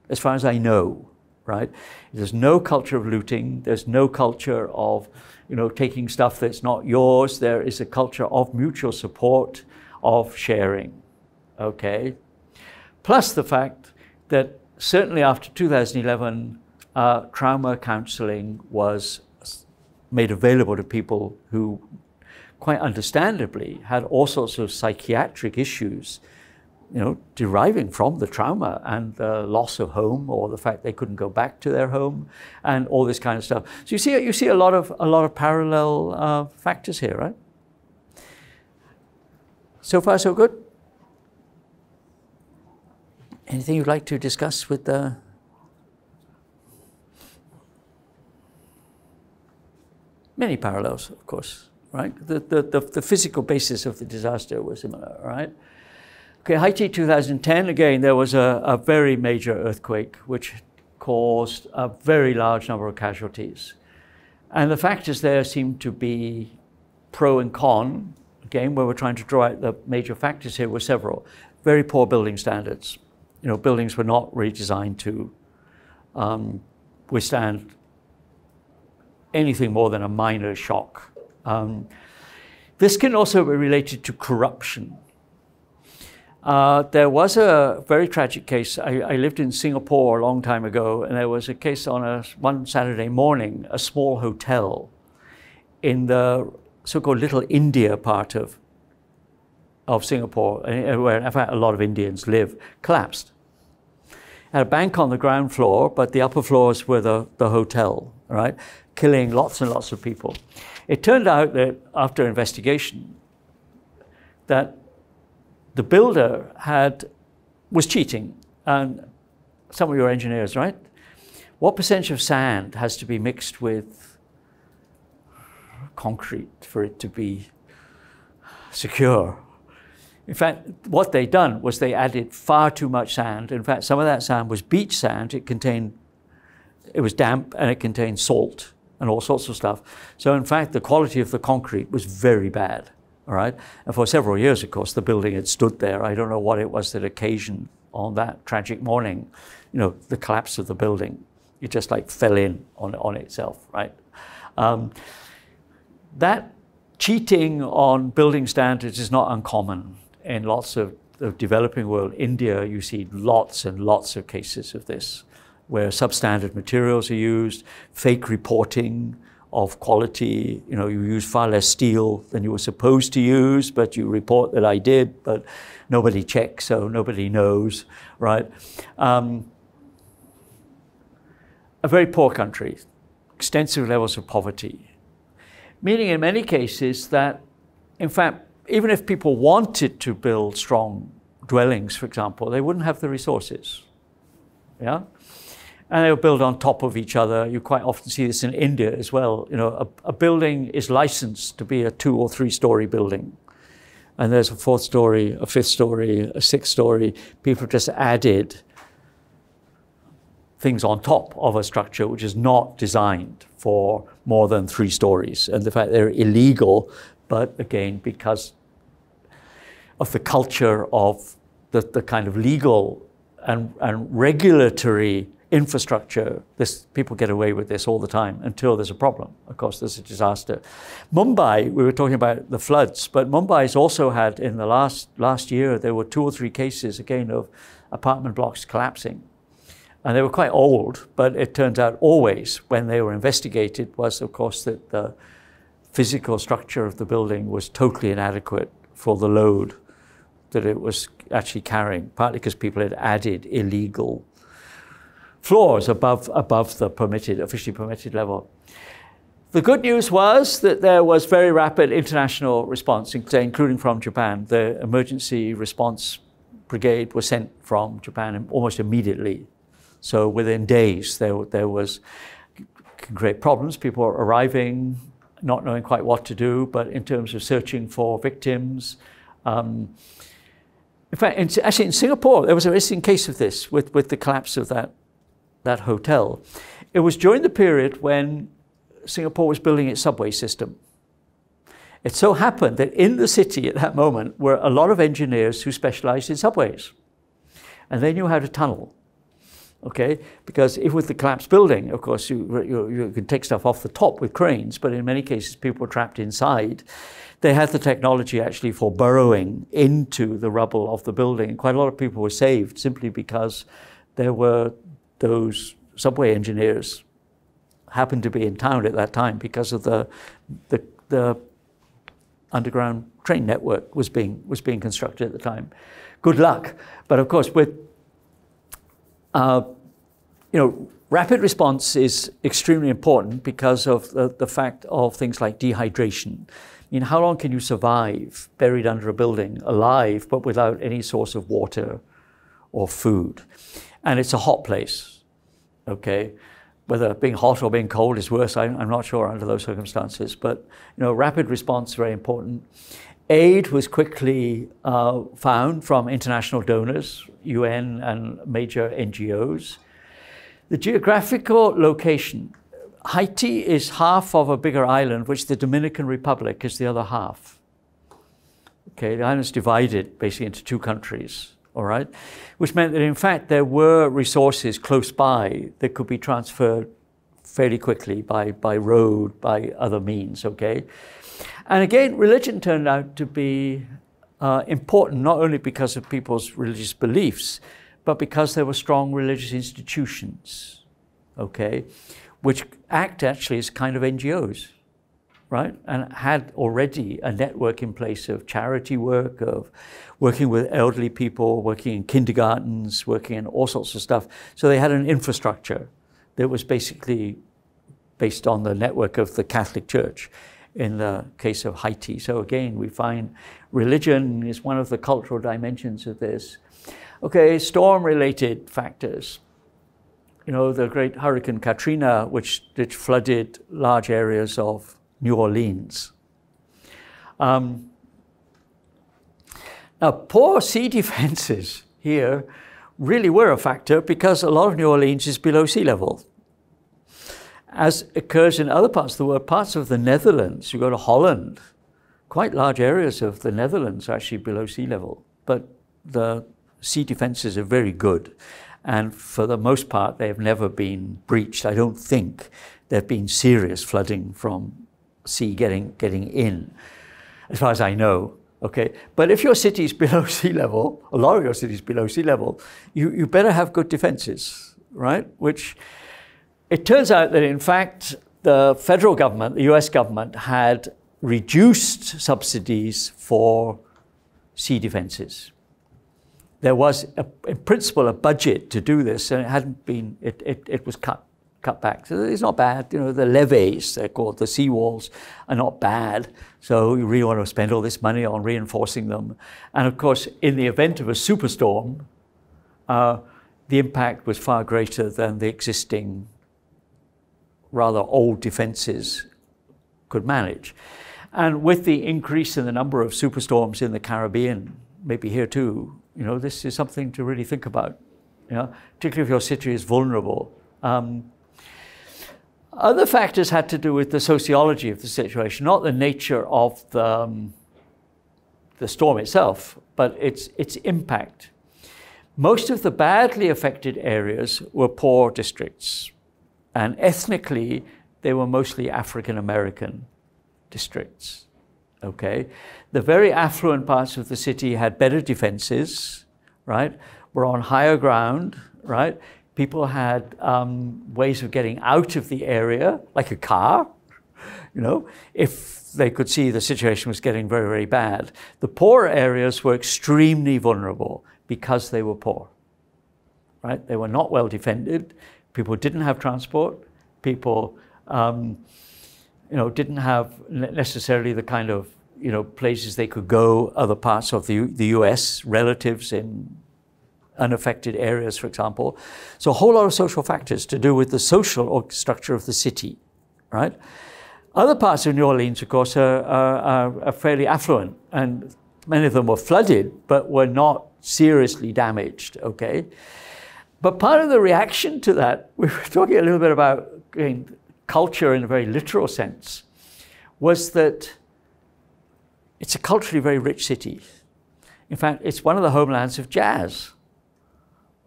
as far as I know, right? There's no culture of looting. There's no culture of, you know, taking stuff that's not yours. There is a culture of mutual support, of sharing, okay? Plus the fact that certainly after 2011, trauma counseling was made available to people who, quite understandably, had all sorts of psychiatric issues, you know, deriving from the trauma and the loss of home, or the fact they couldn't go back to their home, and all this kind of stuff. So you see a lot of parallel factors here, right? So far, so good. Anything you'd like to discuss with the... Many parallels, of course, right? The physical basis of the disaster was similar, right? Okay, Haiti 2010, again, there was a very major earthquake which caused a very large number of casualties. And the factors there seem to be pro and con. Again, where we're trying to draw out the major factors here were several. Very poor building standards. You know, buildings were not really designed to withstand anything more than a minor shock. This can also be related to corruption. There was a very tragic case. I lived in Singapore a long time ago, and there was a case on one Saturday morning, a small hotel in the so-called Little India part of Singapore, where in fact a lot of Indians live, collapsed. Had a bank on the ground floor, but the upper floors were the hotel, right? Killing lots and lots of people. It turned out that after investigation, that the builder was cheating, and some of your engineers, right? what percentage of sand has to be mixed with concrete for it to be secure? In fact, what they'd done was they added far too much sand. In fact, some of that sand was beach sand. It was damp and it contained salt and all sorts of stuff. So in fact, the quality of the concrete was very bad, all right? And for several years, of course, the building had stood there. I don't know what it was that occasioned on that tragic morning, you know, the collapse of the building. It just like fell in on itself, right? That cheating on building standards is not uncommon in lots of the developing world. India, you see lots and lots of cases of this, where substandard materials are used, fake reporting of quality. You know, you use far less steel than you were supposed to use, but you report that I did, but nobody checks, so nobody knows, right? A very poor country, extensive levels of poverty, meaning in many cases that, in fact, even if people wanted to build strong dwellings, for example, they wouldn't have the resources, yeah? And they were built on top of each other. You quite often see this in India as well. You know, a building is licensed to be a 2- or 3-story building. And there's a 4th story, a 5th story, a 6th story. People just added things on top of a structure which is not designed for more than 3 stories. And the fact they're illegal, but again, because of the culture of the kind of legal and regulatory infrastructure, people get away with this all the time until there's a problem. Of course, there's a disaster. Mumbai, we were talking about the floods, but Mumbai's also had, in the last year, there were 2 or 3 cases, again, of apartment blocks collapsing. And they were quite old, but it turns out always, when they were investigated, was, of course, that the physical structure of the building was totally inadequate for the load that it was actually carrying, partly because people had added illegal floors above the officially permitted level. The good news was that there was very rapid international response, including from Japan. The emergency response brigade was sent from Japan almost immediately. So within days, there was great problems. People were arriving, not knowing quite what to do, but in terms of searching for victims. In fact, actually in Singapore, there was an interesting case of this with the collapse of that hotel. It was during the period when Singapore was building its subway system. It so happened that in the city at that moment were a lot of engineers who specialized in subways. And they knew how to tunnel, okay? Because if with the collapsed building, of course, you could take stuff off the top with cranes, but in many cases people were trapped inside. They had the technology actually for burrowing into the rubble of the building. And quite a lot of people were saved simply because there were those subway engineers happened to be in town at that time because of the underground train network was being constructed at the time. Good luck. But of course, with rapid response is extremely important because of the fact of things like dehydration. I mean, how long can you survive buried under a building, alive, but without any source of water or food? And it's a hot place, okay? Whether being hot or being cold is worse, I'm not sure under those circumstances. But rapid response is very important. Aid was quickly found from international donors, UN and major NGOs. The geographical location, Haiti is half of a bigger island, which the Dominican Republic is the other half. Okay, the island's divided basically into 2 countries. All right, which meant that in fact there were resources close by that could be transferred fairly quickly by road, by other means, okay? And again, religion turned out to be important, not only because of people's religious beliefs, but because there were strong religious institutions, okay, which act actually as kind of NGOs, right? And had already a network in place of charity work, of working with elderly people, working in kindergartens, working in all sorts of stuff. So they had an infrastructure that was basically based on the network of the Catholic Church in the case of Haiti. So again, we find religion is one of the cultural dimensions of this. Okay, storm-related factors. You know, the great Hurricane Katrina, which flooded large areas of New Orleans. Now, poor sea defenses here really were a factor because a lot of New Orleans is below sea level. As occurs in other parts of the world, parts of the Netherlands, you go to Holland, quite large areas of the Netherlands are actually below sea level, but the sea defenses are very good. And for the most part, they have never been breached. I don't think there have been serious flooding from sea getting in, as far as I know. Okay, but if your city is below sea level, a lot of your cities below sea level, you better have good defenses, right? Which it turns out that in fact, the federal government, the US government, had reduced subsidies for sea defenses. There was, in principle, a budget to do this, and it hadn't been, it was cut back. So it's not bad. You know, the levees, they're called, the seawalls, are not bad. So you really want to spend all this money on reinforcing them. And of course, in the event of a superstorm, the impact was far greater than the existing rather old defenses could manage. And with the increase in the number of superstorms in the Caribbean, maybe here too, you know, this is something to really think about, you know, particularly if your city is vulnerable. Other factors had to do with the sociology of the situation, not the nature of the storm itself, but its impact. Most of the badly affected areas were poor districts, and ethnically, they were mostly African American districts, okay? The very affluent parts of the city had better defenses, right? Were on higher ground, right? People had ways of getting out of the area, like a car, you know, if they could see the situation was getting very, very bad. The poorer areas were extremely vulnerable because they were poor, right? They were not well defended. People didn't have transport. People, you know, didn't have necessarily the kind of, you know, places they could go, other parts of the US, relatives in unaffected areas, for example. So a whole lot of social factors to do with the social structure of the city, right? Other parts of New Orleans, of course, are fairly affluent, and many of them were flooded, but were not seriously damaged, okay? But part of the reaction to that, we were talking a little bit about culture in a very literal sense, was that it's a culturally very rich city. In fact, it's one of the homelands of jazz.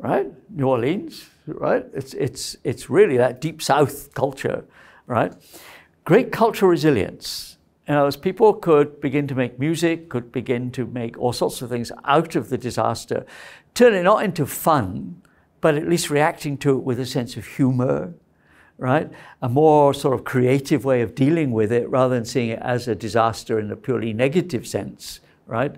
Right? New Orleans, right? It's really that deep South culture, right? Great cultural resilience. You know, as people could begin to make music, could begin to make all sorts of things out of the disaster, turn it not into fun, but at least reacting to it with a sense of humor, right? A more sort of creative way of dealing with it rather than seeing it as a disaster in a purely negative sense, right?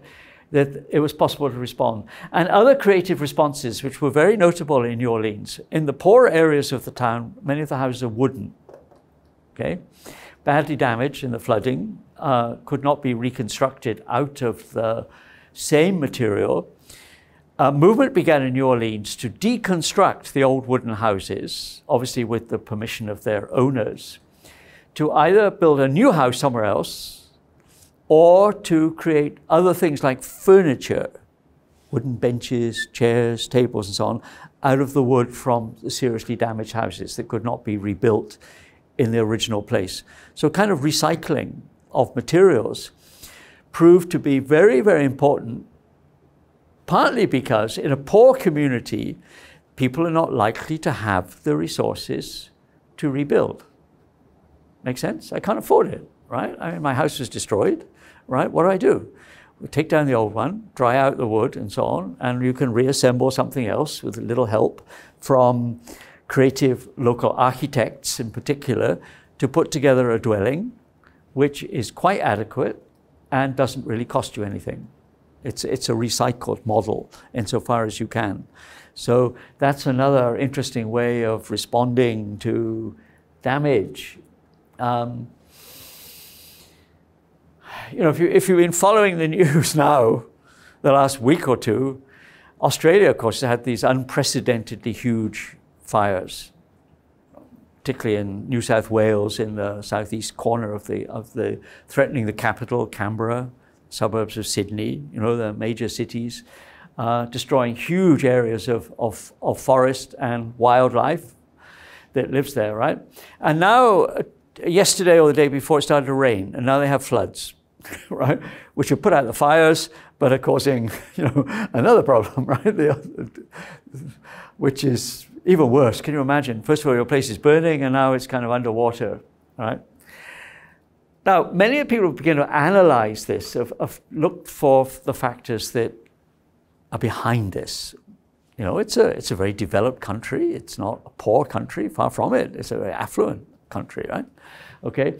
That it was possible to respond. And other creative responses, which were very notable in New Orleans. In the poorer areas of the town, many of the houses are wooden, okay? Badly damaged in the flooding, could not be reconstructed out of the same material. A movement began in New Orleans to deconstruct the old wooden houses, obviously with the permission of their owners, to either build a new house somewhere else, or to create other things like furniture, wooden benches, chairs, tables, and so on, out of the wood from the seriously damaged houses that could not be rebuilt in the original place. So kind of recycling of materials proved to be very, very important, partly because in a poor community, people are not likely to have the resources to rebuild. Make sense? I can't afford it, right? I mean, my house was destroyed. Right? What do? We take down the old one, dry out the wood and so on, and you can reassemble something else with a little help from creative local architects in particular to put together a dwelling which is quite adequate and doesn't really cost you anything. It's a recycled model insofar as you can. So that's another interesting way of responding to damage. You know, if you've been following the news now, the last week or two, Australia, of course, had these unprecedentedly huge fires, particularly in New South Wales, in the southeast corner of the threatening the capital, Canberra, suburbs of Sydney, you know, the major cities, destroying huge areas of forest and wildlife that lives there, right? And now, yesterday or the day before, it started to rain, and now they have floods, right? Which have put out the fires, but are causing, you know, another problem, right? Which is even worse. Can you imagine? First of all, your place is burning, and now it's kind of underwater, right? Now, many people begin to analyze this, have looked for the factors that are behind this. You know, it's a very developed country. It's not a poor country, far from it. It's a very affluent country, right? Okay,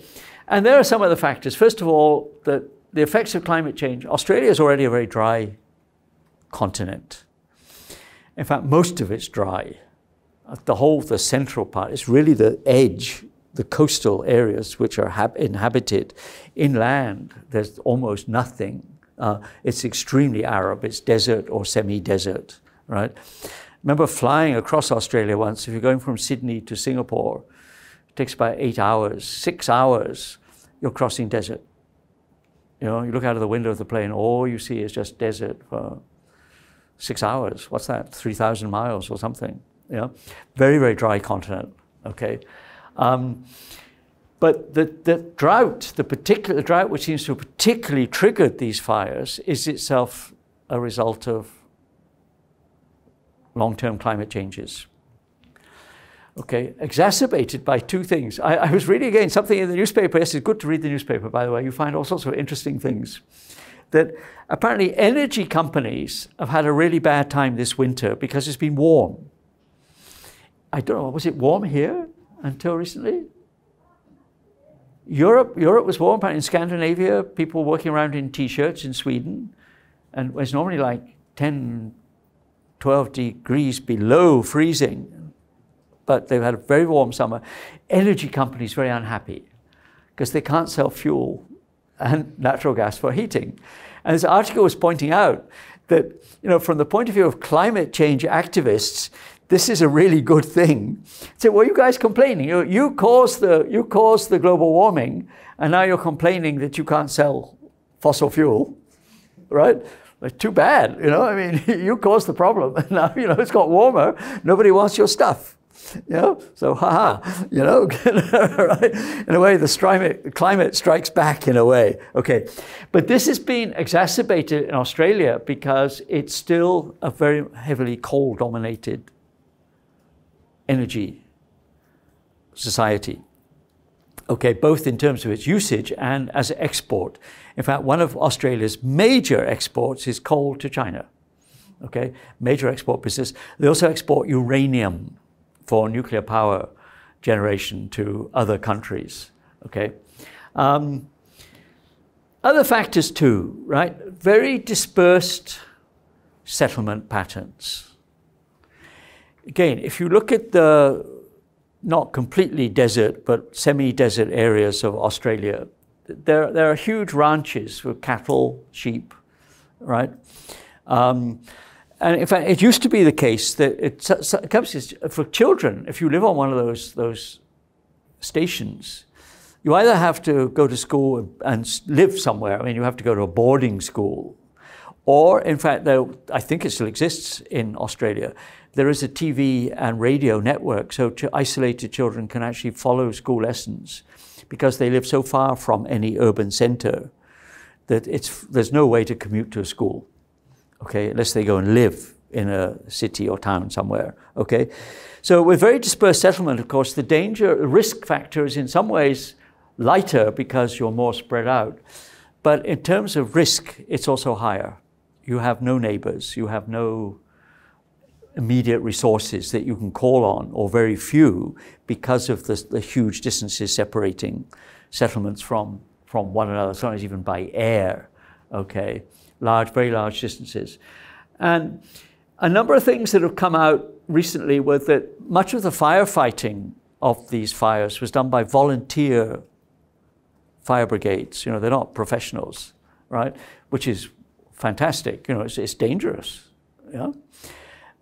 and there are some of the factors. First of all, the effects of climate change. Australia is already a very dry continent. In fact, most of it's dry. The central part is really the edge, the coastal areas which are inhabited. Inland, there's almost nothing. It's extremely arid. It's desert or semi-desert, right? Remember flying across Australia once. If you're going from Sydney to Singapore, it takes about 8 hours, 6 hours, you're crossing desert. You know, you look out of the window of the plane, all you see is just desert for 6 hours. What's that? 3,000 miles or something. You know, very, very dry continent, okay? But the drought, the particular drought which seems to have particularly triggered these fires is itself a result of long-term climate changes. Okay, exacerbated by two things. I was reading again something in the newspaper. Yes, it's good to read the newspaper, by the way. You find all sorts of interesting things. That apparently energy companies have had a really bad time this winter because it's been warm. I don't know, was it warm here until recently? Europe was warm, apparently in Scandinavia, people working around in t-shirts in Sweden, and it's normally like 10, 12 degrees below freezing, but they've had a very warm summer. Energy companies very unhappy because they can't sell fuel and natural gas for heating. And this article was pointing out that, you know, from the point of view of climate change activists, this is a really good thing. So, well, you guys complaining. You caused the global warming, and now you're complaining that you can't sell fossil fuel, right? Like, too bad, you know. I mean, you caused the problem, and now, you know, it's got warmer. Nobody wants your stuff, you know. So, haha, you know, right? In a way, the climate strikes back in a way. Okay, but this has been exacerbated in Australia because it's still a very heavily coal-dominated energy society, okay, both in terms of its usage and as an export. In fact, one of Australia's major exports is coal to China, okay, major export business. They also export uranium for nuclear power generation to other countries, okay. Other factors too, right, very dispersed settlement patterns. Again, if you look at the not completely desert, but semi-desert areas of Australia, there are huge ranches with cattle, sheep, right? And in fact, it used to be the case that it comes for children. If you live on one of those stations, you either have to go to school and live somewhere. I mean, you have to go to a boarding school, or in fact, I think it still exists in Australia. There is a TV and radio network, so isolated children can actually follow school lessons because they live so far from any urban center that there's no way to commute to a school, okay, unless they go and live in a city or town somewhere, okay? So with very dispersed settlement, of course, the risk factor is in some ways lighter because you're more spread out. But in terms of risk, it's also higher. You have no neighbors, you have no immediate resources that you can call on, or very few, because of the huge distances separating settlements from one another, sometimes even by air, okay? Very large distances. And a number of things that have come out recently were that much of the firefighting of these fires was done by volunteer fire brigades. You know, they're not professionals, right? Which is fantastic. You know, it's dangerous, you know?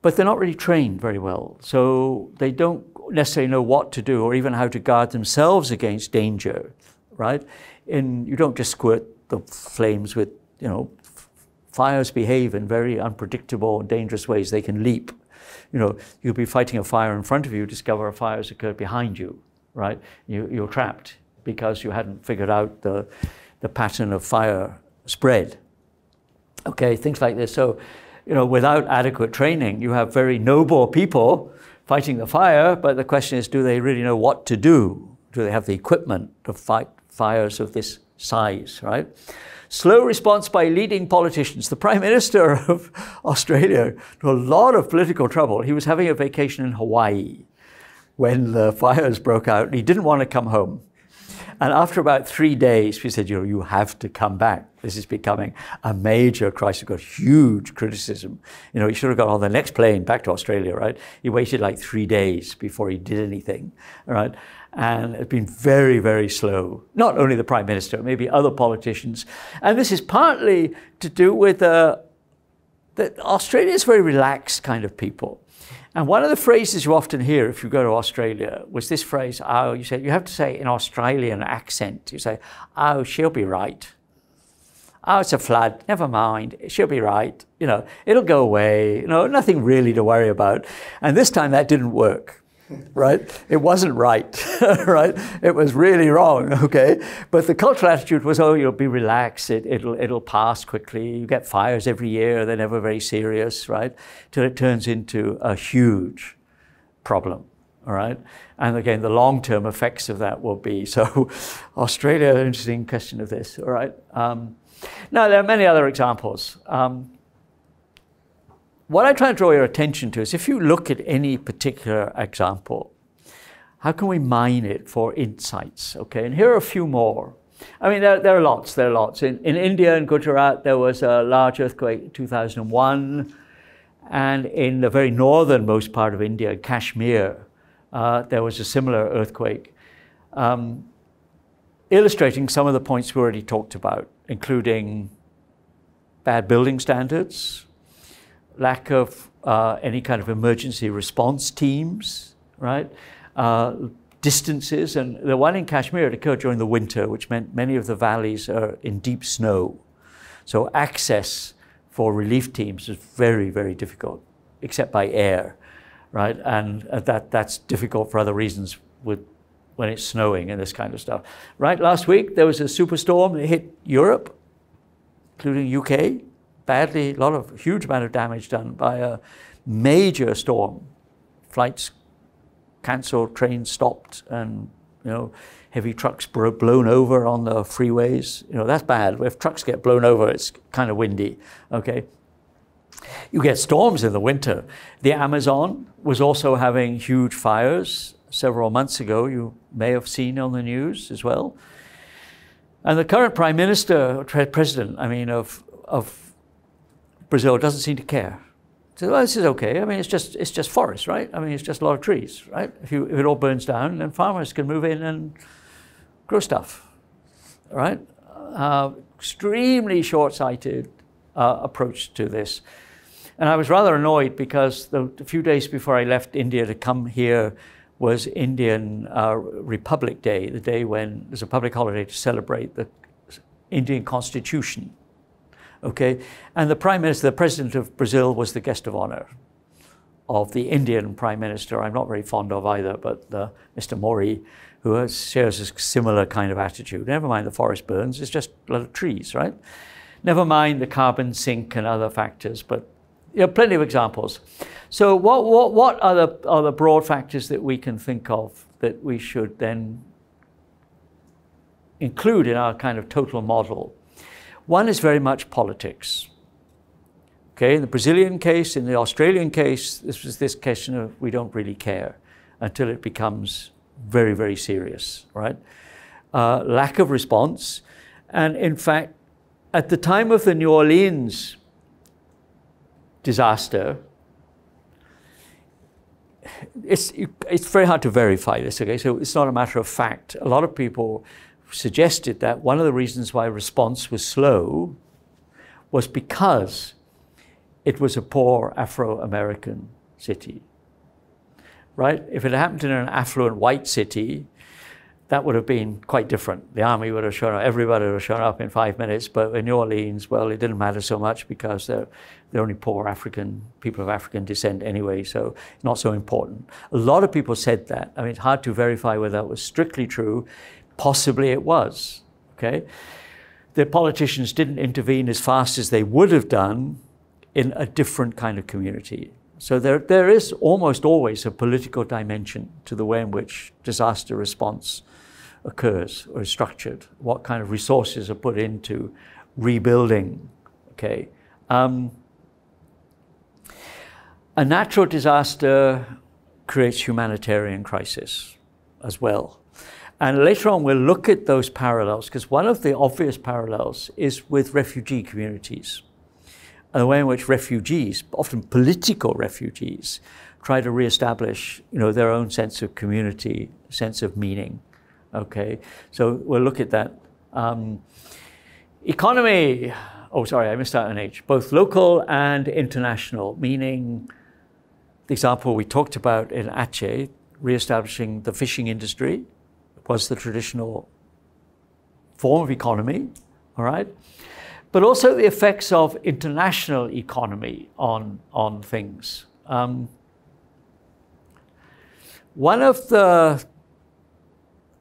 but they're not really trained very well. So they don't necessarily know what to do or even how to guard themselves against danger, right? You don't just squirt the flames with, fires behave in very unpredictable and dangerous ways. They can leap. You'll be fighting a fire in front of you, discover a fire has occurred behind you, right? You're trapped because you hadn't figured out the pattern of fire spread. Okay, things like this. So, without adequate training, you have very noble people fighting the fire, but the question is, do they really know what to do? Do they have the equipment to fight fires of this size, right? Slow response by leading politicians. The Prime Minister of Australia, to a lot of political trouble. He was having a vacation in Hawaii when the fires broke out, and he didn't want to come home. And after about 3 days, we said, you have to come back. This is becoming a major crisis. Got huge criticism. He should have got on the next plane back to Australia, right? He waited like 3 days before he did anything, right? And it's been very, very slow. Not only the Prime Minister, maybe other politicians. And this is partly to do with that Australia is very relaxed kind of people. And one of the phrases you often hear if you go to Australia was this phrase, you have to say in Australian accent, you say, oh, she'll be right. Oh, it's a flood, never mind, she'll be right. It'll go away, nothing really to worry about. And this time that didn't work. Right? It wasn't right, right? It was really wrong, okay? But the cultural attitude was, you'll be relaxed, it'll pass quickly, you get fires every year, they're never very serious, right? Till it turns into a huge problem, all right? And again, the long-term effects of that will be, so Australia, interesting question of this, all right? Now, there are many other examples. What I try to draw your attention to is if you look at any particular example, how can we mine it for insights, okay? And here are a few more. I mean, there are lots. In India, in Gujarat, there was a large earthquake in 2001. And in the very northernmost part of India, Kashmir, there was a similar earthquake, illustrating some of the points we already talked about, including bad building standards, lack of any kind of emergency response teams, right? Distances, and the one in Kashmir, it occurred during the winter, which meant many of the valleys are in deep snow. So access for relief teams is very, very difficult, except by air, right? And that's difficult for other reasons when it's snowing and this kind of stuff. Right, last week there was a superstorm that hit Europe, including UK, badly, huge amount of damage done by a major storm. Flights cancelled, trains stopped, and heavy trucks blown over on the freeways. That's bad. If trucks get blown over, it's kind of windy, okay? You get storms in the winter. The Amazon was also having huge fires several months ago. You may have seen on the news as well. And the current Prime Minister, President, of Brazil doesn't seem to care. So, well, this is okay. It's just forest, right? It's just a lot of trees, right? If it all burns down, then farmers can move in and grow stuff, right? Extremely short-sighted approach to this. And I was rather annoyed because the few days before I left India to come here was Indian Republic Day, the day when there's a public holiday to celebrate the Indian Constitution. Okay, and the Prime Minister, the President of Brazil, was the guest of honor of the Indian Prime Minister. I'm not very fond of either, but Mr. Modi, who shares a similar kind of attitude. Never mind the forest burns, it's just a lot of trees, right? Never mind the carbon sink and other factors, but plenty of examples. So what are the broad factors that we can think of that we should then include in our kind of total model? One is very much politics. Okay, in the Brazilian case, in the Australian case, this was this question of we don't really care until it becomes very, very serious, right? Lack of response. And in fact, at the time of the New Orleans disaster, it's very hard to verify this, okay? So it's not a matter of fact. A lot of people suggested that one of the reasons why response was slow was because it was a poor Afro-American city, right? If it happened in an affluent white city, that would have been quite different. The army would have shown up, everybody would have shown up in 5 minutes, but in New Orleans, well, it didn't matter so much because they're only poor African, people of African descent anyway, so not so important. A lot of people said that. I mean, it's hard to verify whether that was strictly true. Possibly it was, okay? The politicians didn't intervene as fast as they would have done in a different kind of community. So there is almost always a political dimension to the way in which disaster response occurs or is structured, what kind of resources are put into rebuilding, okay? A natural disaster creates humanitarian crisis as well. And later on, we'll look at those parallels, because one of the obvious parallels is with refugee communities, and the way in which refugees, often political refugees, try to reestablish, their own sense of community, sense of meaning. Okay, so we'll look at that. Economy, oh, sorry, I missed out an H. Both local and international, meaning the example we talked about in Aceh, reestablishing the fishing industry was the traditional form of economy, all right? But also the effects of international economy on things. One of the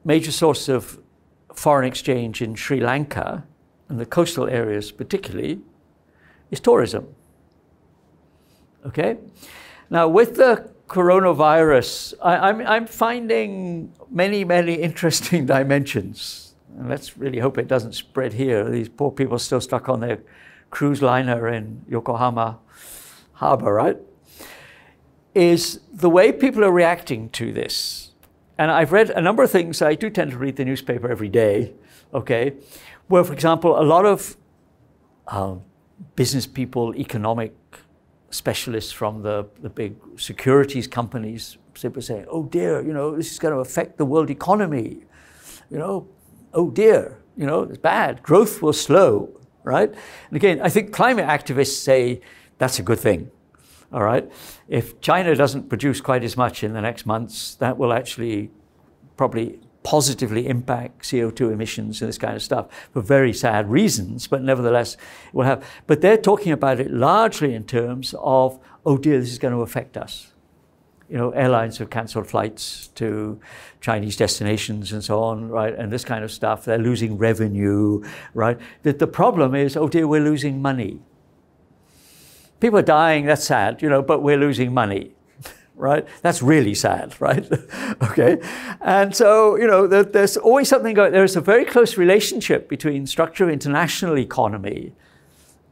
major sources of foreign exchange in Sri Lanka, and the coastal areas particularly, is tourism. Okay? Now, with the coronavirus, I'm finding many, many interesting dimensions. And let's really hope it doesn't spread here. These poor people are still stuck on their cruise liner in Yokohama Harbor, right? Is the way people are reacting to this. And I've read a number of things. I do tend to read the newspaper every day, okay? Where, for example, a lot of business people, economic specialists from the big securities companies, simply saying, oh dear, this is going to affect the world economy, oh dear, it's bad. Growth will slow, right? And again, I think climate activists say that's a good thing, all right? If China doesn't produce quite as much in the next months, that will actually probably positively impact CO2 emissions and this kind of stuff for very sad reasons, but nevertheless, it will have. But they're talking about it largely in terms of, oh dear, this is going to affect us. Airlines have canceled flights to Chinese destinations and so on, right? And this kind of stuff. They're losing revenue, right? The problem is, oh dear, we're losing money. People are dying, that's sad, but we're losing money, right? That's really sad, right? Okay. And so, there's always something going, there's a very close relationship between structure of international economy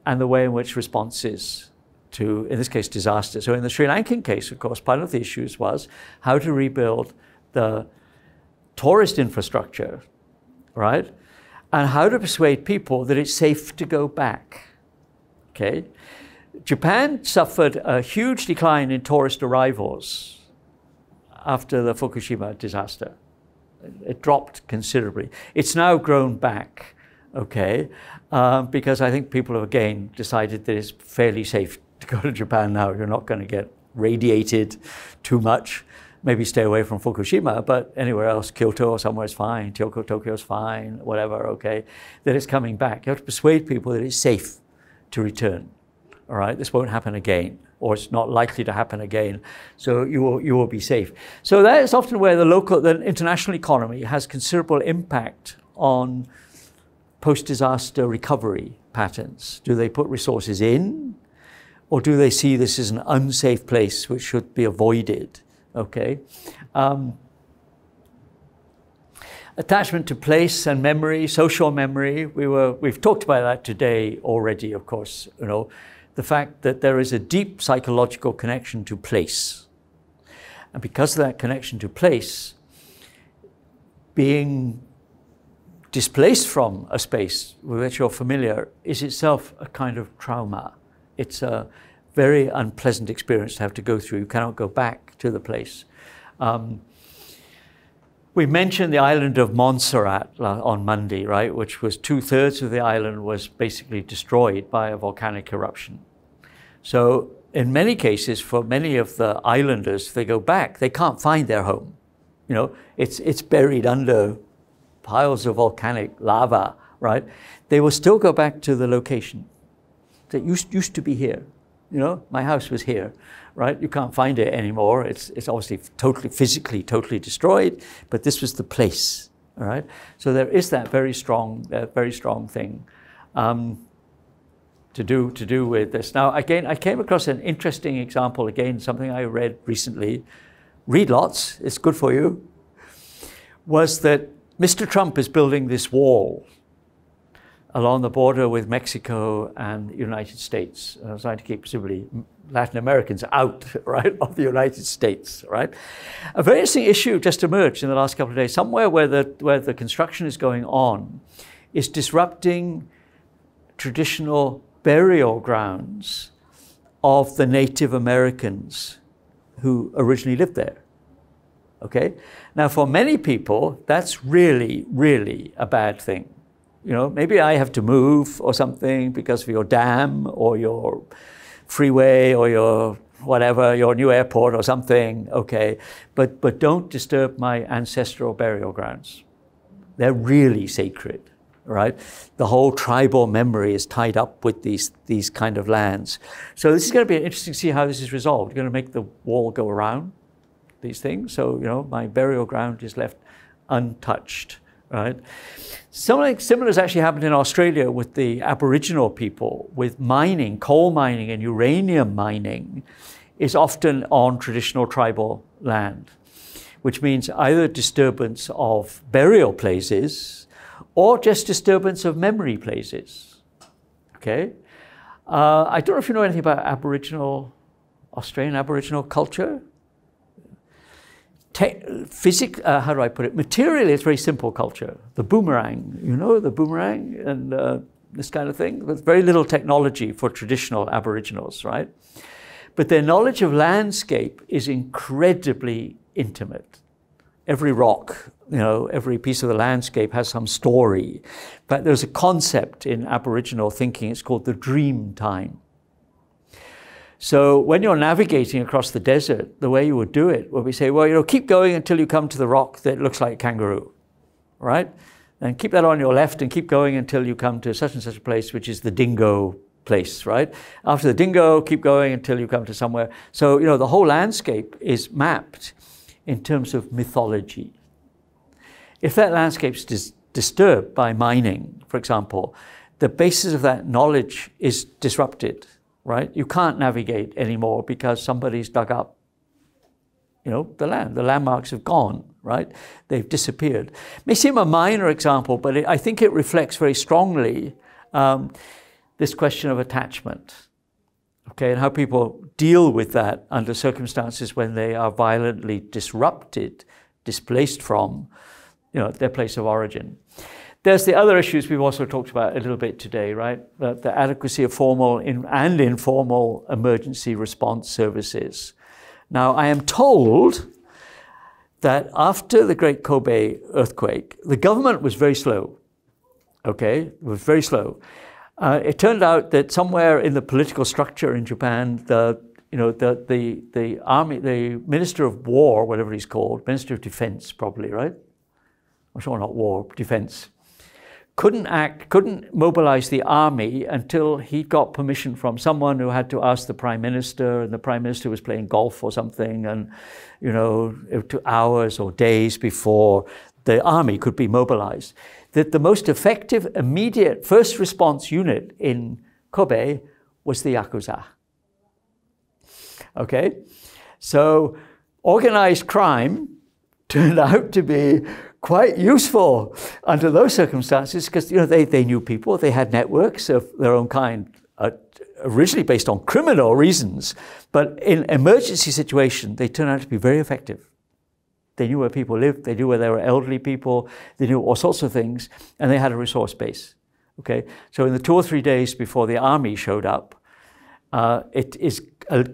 and the way in which responses to, in this case, disaster. So in the Sri Lankan case, of course, part of the issues was how to rebuild the tourist infrastructure, right? And how to persuade people that it's safe to go back, okay? Japan suffered a huge decline in tourist arrivals after the Fukushima disaster. It dropped considerably. It's now grown back, okay? Because I think people have again decided that it's fairly safe to go to Japan now. You're not going to get radiated too much. Maybe stay away from Fukushima, but anywhere else, Kyoto or somewhere is fine, Tokyo is fine, whatever, okay, that it's coming back. You have to persuade people that it's safe to return, all right? This won't happen again, or it's not likely to happen again, so you will be safe. So that is often where the international economy has considerable impact on post-disaster recovery patterns. Do they put resources in? Or do they see this as an unsafe place which should be avoided? Okay. Attachment to place and memory, social memory. We've talked about that today already, of course. The fact that there is a deep psychological connection to place, and because of that connection to place, being displaced from a space with which you're familiar is itself a kind of trauma. It's a very unpleasant experience to have to go through. You cannot go back to the place. We mentioned the island of Montserrat on Monday, right? Which was 2/3 of the island was basically destroyed by a volcanic eruption. So in many cases, for many of the islanders, they go back, they can't find their home. You know, it's buried under piles of volcanic lava, right? They will still go back to the location that used to be here. You know, my house was here, right? You can't find it anymore. It's obviously totally, physically, totally destroyed, but this was the place, all right? So there is that very strong thing to do with this. Now, again, I came across an interesting example, again, something I read recently. Read lots, it's good for you, was that Mr. Trump is building this wall along the border with Mexico and the United States, trying to keep presumably Latin Americans out, right, of the United States, right? A very interesting issue just emerged in the last couple of days. Somewhere where the construction is going on is disrupting traditional burial grounds of the Native Americans who originally lived there. Okay? Now, for many people, that's really, really a bad thing. You know, maybe I have to move or something because of your dam or your freeway or your whatever, your new airport or something, okay? But don't disturb my ancestral burial grounds. They're really sacred, right? The whole tribal memory is tied up with these kind of lands. So this is going to be interesting to see how this is resolved. You're going to make the wall go around these things. So, you know, my burial ground is left untouched, right? Something similar has actually happened in Australia with the Aboriginal people, with mining, coal mining and uranium mining is often on traditional tribal land, which means either disturbance of burial places or just disturbance of memory places, okay? I don't know if you know anything about Australian Aboriginal culture. How do I put it? Materially, it's very simple culture. The boomerang, you know, the boomerang and this kind of thing. With very little technology for traditional Aboriginals, right? But their knowledge of landscape is incredibly intimate. Every rock, you know, every piece of the landscape has some story. But there's a concept in Aboriginal thinking, it's called the dream time. So when you're navigating across the desert, the way you would do it would be say, well, you know, keep going until you come to the rock that looks like a kangaroo, right? And keep that on your left and keep going until you come to such and such a place, which is the dingo place, right? After the dingo, keep going until you come to somewhere. So, you know, the whole landscape is mapped in terms of mythology. If that landscape is disturbed by mining, for example, the basis of that knowledge is disrupted. Right? You can't navigate anymore because somebody's dug up, you know, the land. The landmarks have gone, right? They've disappeared. It may seem a minor example, but I think it reflects very strongly this question of attachment, okay, and how people deal with that under circumstances when they are violently disrupted, displaced from, you know, their place of origin. There's the other issues we've also talked about a little bit today, right? The adequacy of formal and informal emergency response services. Now, I am told that after the Great Kobe earthquake, the government was very slow, okay? It was very slow. It turned out that somewhere in the political structure in Japan, the army, the Minister of War, whatever he's called, Minister of Defense probably, right? I'm sure not war, defense. Couldn't mobilize the army until he got permission from someone who had to ask the Prime Minister, and the Prime Minister was playing golf or something, and, you know, it took hours or days before the army could be mobilized. That the most effective, immediate first response unit in Kobe was the Yakuza. Okay? So organized crime turned out to be quite useful under those circumstances because, you know, they knew people, they had networks of their own kind, originally based on criminal reasons, but in emergency situation, they turned out to be very effective. They knew where people lived, they knew where there were elderly people, they knew all sorts of things, and they had a resource base, okay? So in the 2 or 3 days before the army showed up, it is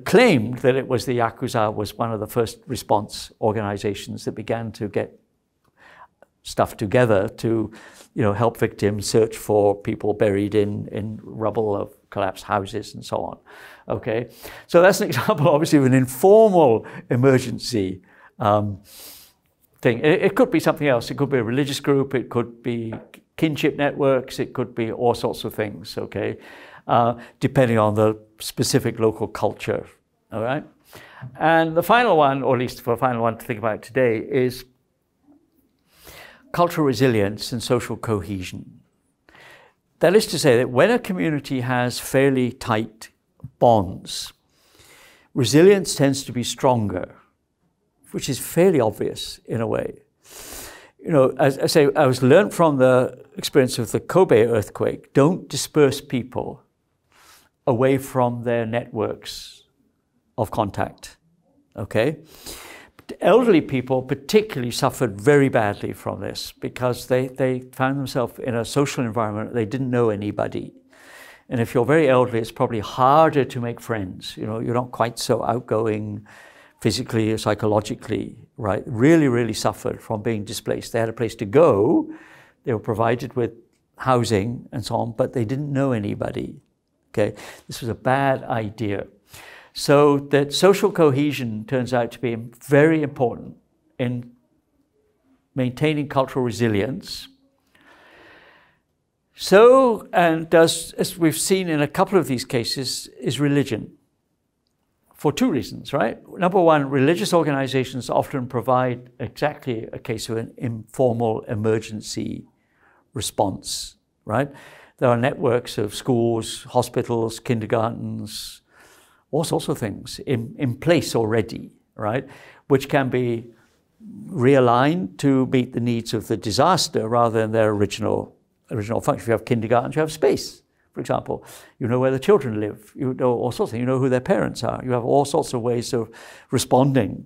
claimed that it was the Yakuza was one of the first response organizations that began to get stuff together to, you know, help victims, search for people buried in rubble of collapsed houses and so on. Okay, so that's an example, obviously, of an informal emergency thing. It could be something else. It could be a religious group. It could be kinship networks. It could be all sorts of things. Okay, depending on the specific local culture. All right, and the final one, or at least the final one to think about today, is cultural resilience and social cohesion. That is to say that when a community has fairly tight bonds, resilience tends to be stronger, which is fairly obvious in a way. You know, as I say, I was learned from the experience of the Kobe earthquake, don't disperse people away from their networks of contact, okay? Elderly people particularly suffered very badly from this because they found themselves in a social environment they didn't know anybody. And if you're very elderly, it's probably harder to make friends. You know, you're not quite so outgoing physically or psychologically, right? Really, really suffered from being displaced. They had a place to go. They were provided with housing and so on, but they didn't know anybody, okay? This was a bad idea. So that social cohesion turns out to be very important in maintaining cultural resilience. So, and as we've seen in a couple of these cases, is religion. For two reasons, right? Number one, religious organizations often provide exactly a case of an informal emergency response, right? There are networks of schools, hospitals, kindergartens, all sorts of things in place already, right? Which can be realigned to meet the needs of the disaster rather than their original function. If you have kindergartens, you have space, for example. You know where the children live. You know all sorts of things. You know who their parents are. You have all sorts of ways of responding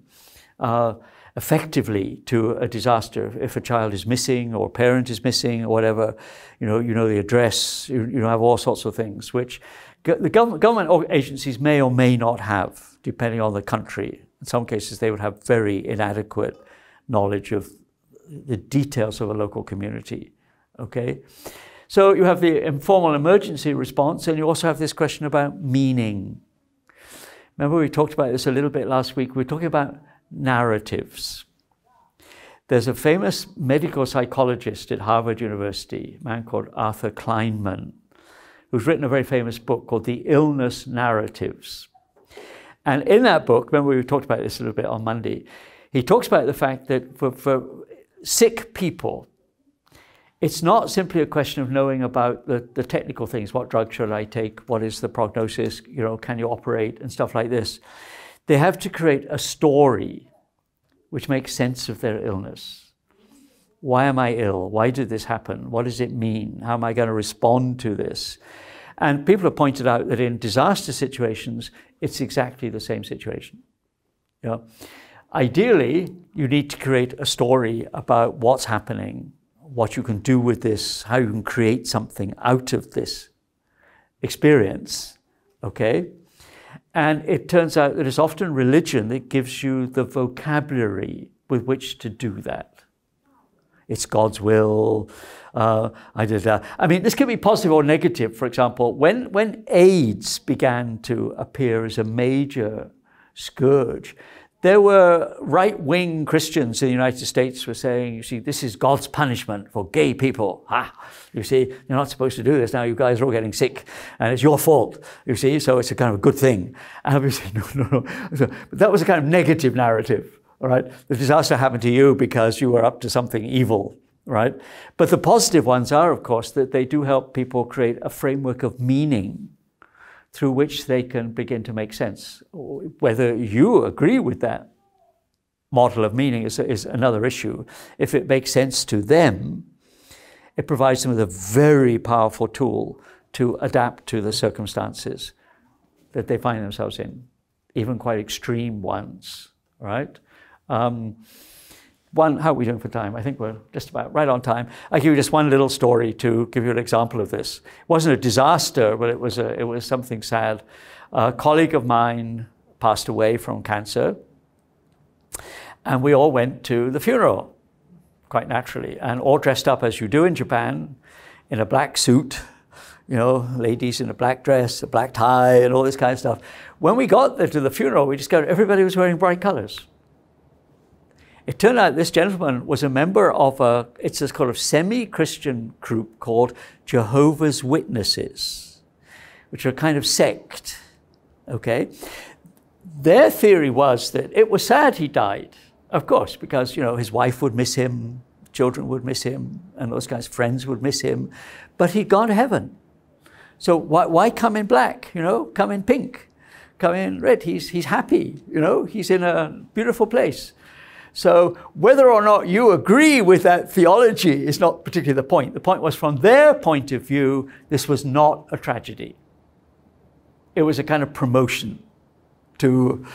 effectively to a disaster. If a child is missing or a parent is missing or whatever, you know the address. You have all sorts of things which the government agencies may or may not have, depending on the country. In some cases, they would have very inadequate knowledge of the details of a local community, okay? So you have the informal emergency response, and you also have this question about meaning. Remember we talked about this a little bit last week. We were talking about narratives. There's a famous medical psychologist at Harvard University, a man called Arthur Kleinman, who's written a very famous book called The Illness Narratives. And in that book, remember we talked about this a little bit on Monday, he talks about the fact that for sick people, it's not simply a question of knowing about the technical things. What drug should I take? What is the prognosis? You know, can you operate and stuff like this? They have to create a story which makes sense of their illness. Why am I ill? Why did this happen? What does it mean? How am I going to respond to this? And people have pointed out that in disaster situations, it's exactly the same situation. You know, ideally, you need to create a story about what's happening, what you can do with this, how you can create something out of this experience, okay? And it turns out that it's often religion that gives you the vocabulary with which to do that. It's God's will. I mean, this can be positive or negative. For example, when AIDS began to appear as a major scourge, there were right-wing Christians in the United States who were saying, you see, this is God's punishment for gay people. You see, you're not supposed to do this now. You guys are all getting sick, and it's your fault. You see, so it's a kind of a good thing. And obviously, no. So, but that was a kind of negative narrative. All right, the disaster happened to you because you were up to something evil, right? But the positive ones are, of course, that they do help people create a framework of meaning through which they can begin to make sense. Whether you agree with that model of meaning is another issue. If it makes sense to them, it provides them with a very powerful tool to adapt to the circumstances that they find themselves in, even quite extreme ones, right? How are we doing for time? I think we're just about right on time. I'll give you just one little story to give you an example of this. It wasn't a disaster, but it was something sad. A colleague of mine passed away from cancer, and we all went to the funeral, quite naturally, and all dressed up as you do in Japan, in a black suit, you know, ladies in a black dress, a black tie, and all this kind of stuff. When we got there to the funeral, we discovered everybody was wearing bright colors. It turned out this gentleman was a member of it's a kind of semi-Christian group called Jehovah's Witnesses, which are a kind of sect, okay? Their theory was that it was sad he died, of course, because, you know, his wife would miss him, children would miss him, and those guys' friends would miss him, but he'd gone to heaven. So why come in black, you know, come in pink, come in red? He's happy, you know, he's in a beautiful place. So whether or not you agree with that theology is not particularly the point. The point was, from their point of view, this was not a tragedy. It was a kind of promotion to,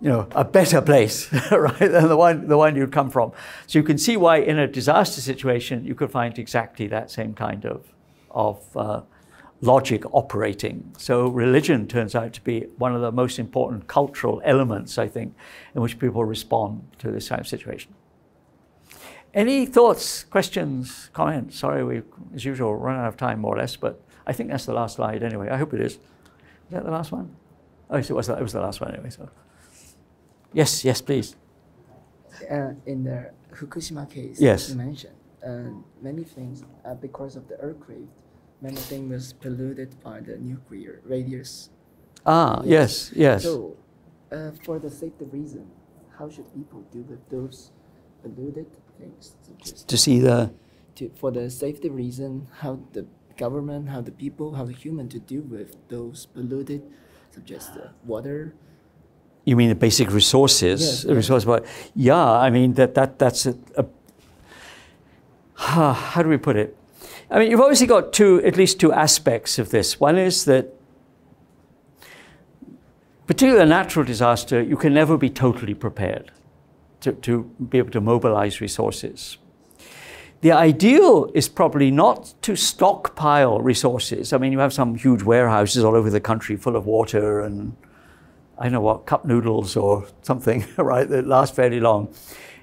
you know, a better place, right, than the one you'd come from. So you can see why in a disaster situation you could find exactly that same kind of logic operating. So religion turns out to be one of the most important cultural elements, I think, in which people respond to this kind of situation. Any thoughts, questions, comments? Sorry, we, as usual, run out of time more or less, but I think that's the last slide anyway. I hope it is. Is that the last one? Oh, yes, it was the last one anyway. So, yes, please. In the Fukushima case, yes, you mentioned many things because of the earthquake. Many things was polluted by the nuclear radius. Ah, yes. So, for the safety reason, how should people deal with those polluted things? To see the... For the safety reason, how the government, how the people, how the human to deal with those polluted, such as the water. You mean the basic resources? Yes. Yeah, I mean, that's how do we put it? I mean, you've obviously got at least two aspects of this. One is that, particularly a natural disaster, you can never be totally prepared to be able to mobilize resources. The ideal is probably not to stockpile resources. I mean, you have some huge warehouses all over the country full of water and, I don't know what, cup noodles or something, right, that last fairly long.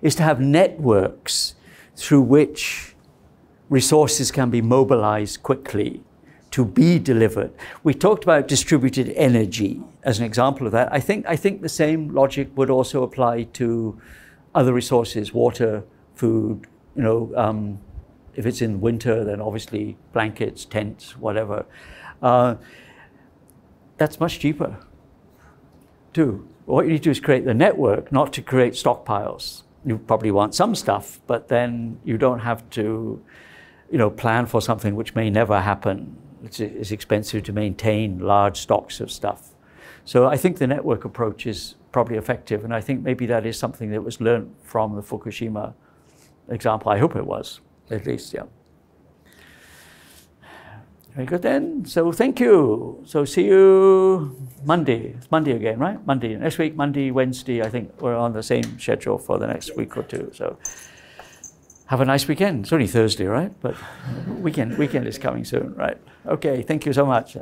Is to have networks through which resources can be mobilized quickly to be delivered. We talked about distributed energy as an example of that. I think the same logic would also apply to other resources, water, food, you know, if it's in winter, then obviously blankets, tents, whatever. That's much cheaper too. What you need to do is create the network, not to create stockpiles. You probably want some stuff, but then you don't have to, you know, plan for something which may never happen. It's expensive to maintain large stocks of stuff. So I think the network approach is probably effective, and I think maybe that is something that was learned from the Fukushima example. I hope it was, at least, yeah. Very good then. So thank you. So see you Monday. It's Monday again, right? Monday. Next week, Monday, Wednesday, I think we're on the same schedule for the next week or two. So have a nice weekend. It's only Thursday, right? But weekend is coming soon, right? Okay, thank you so much.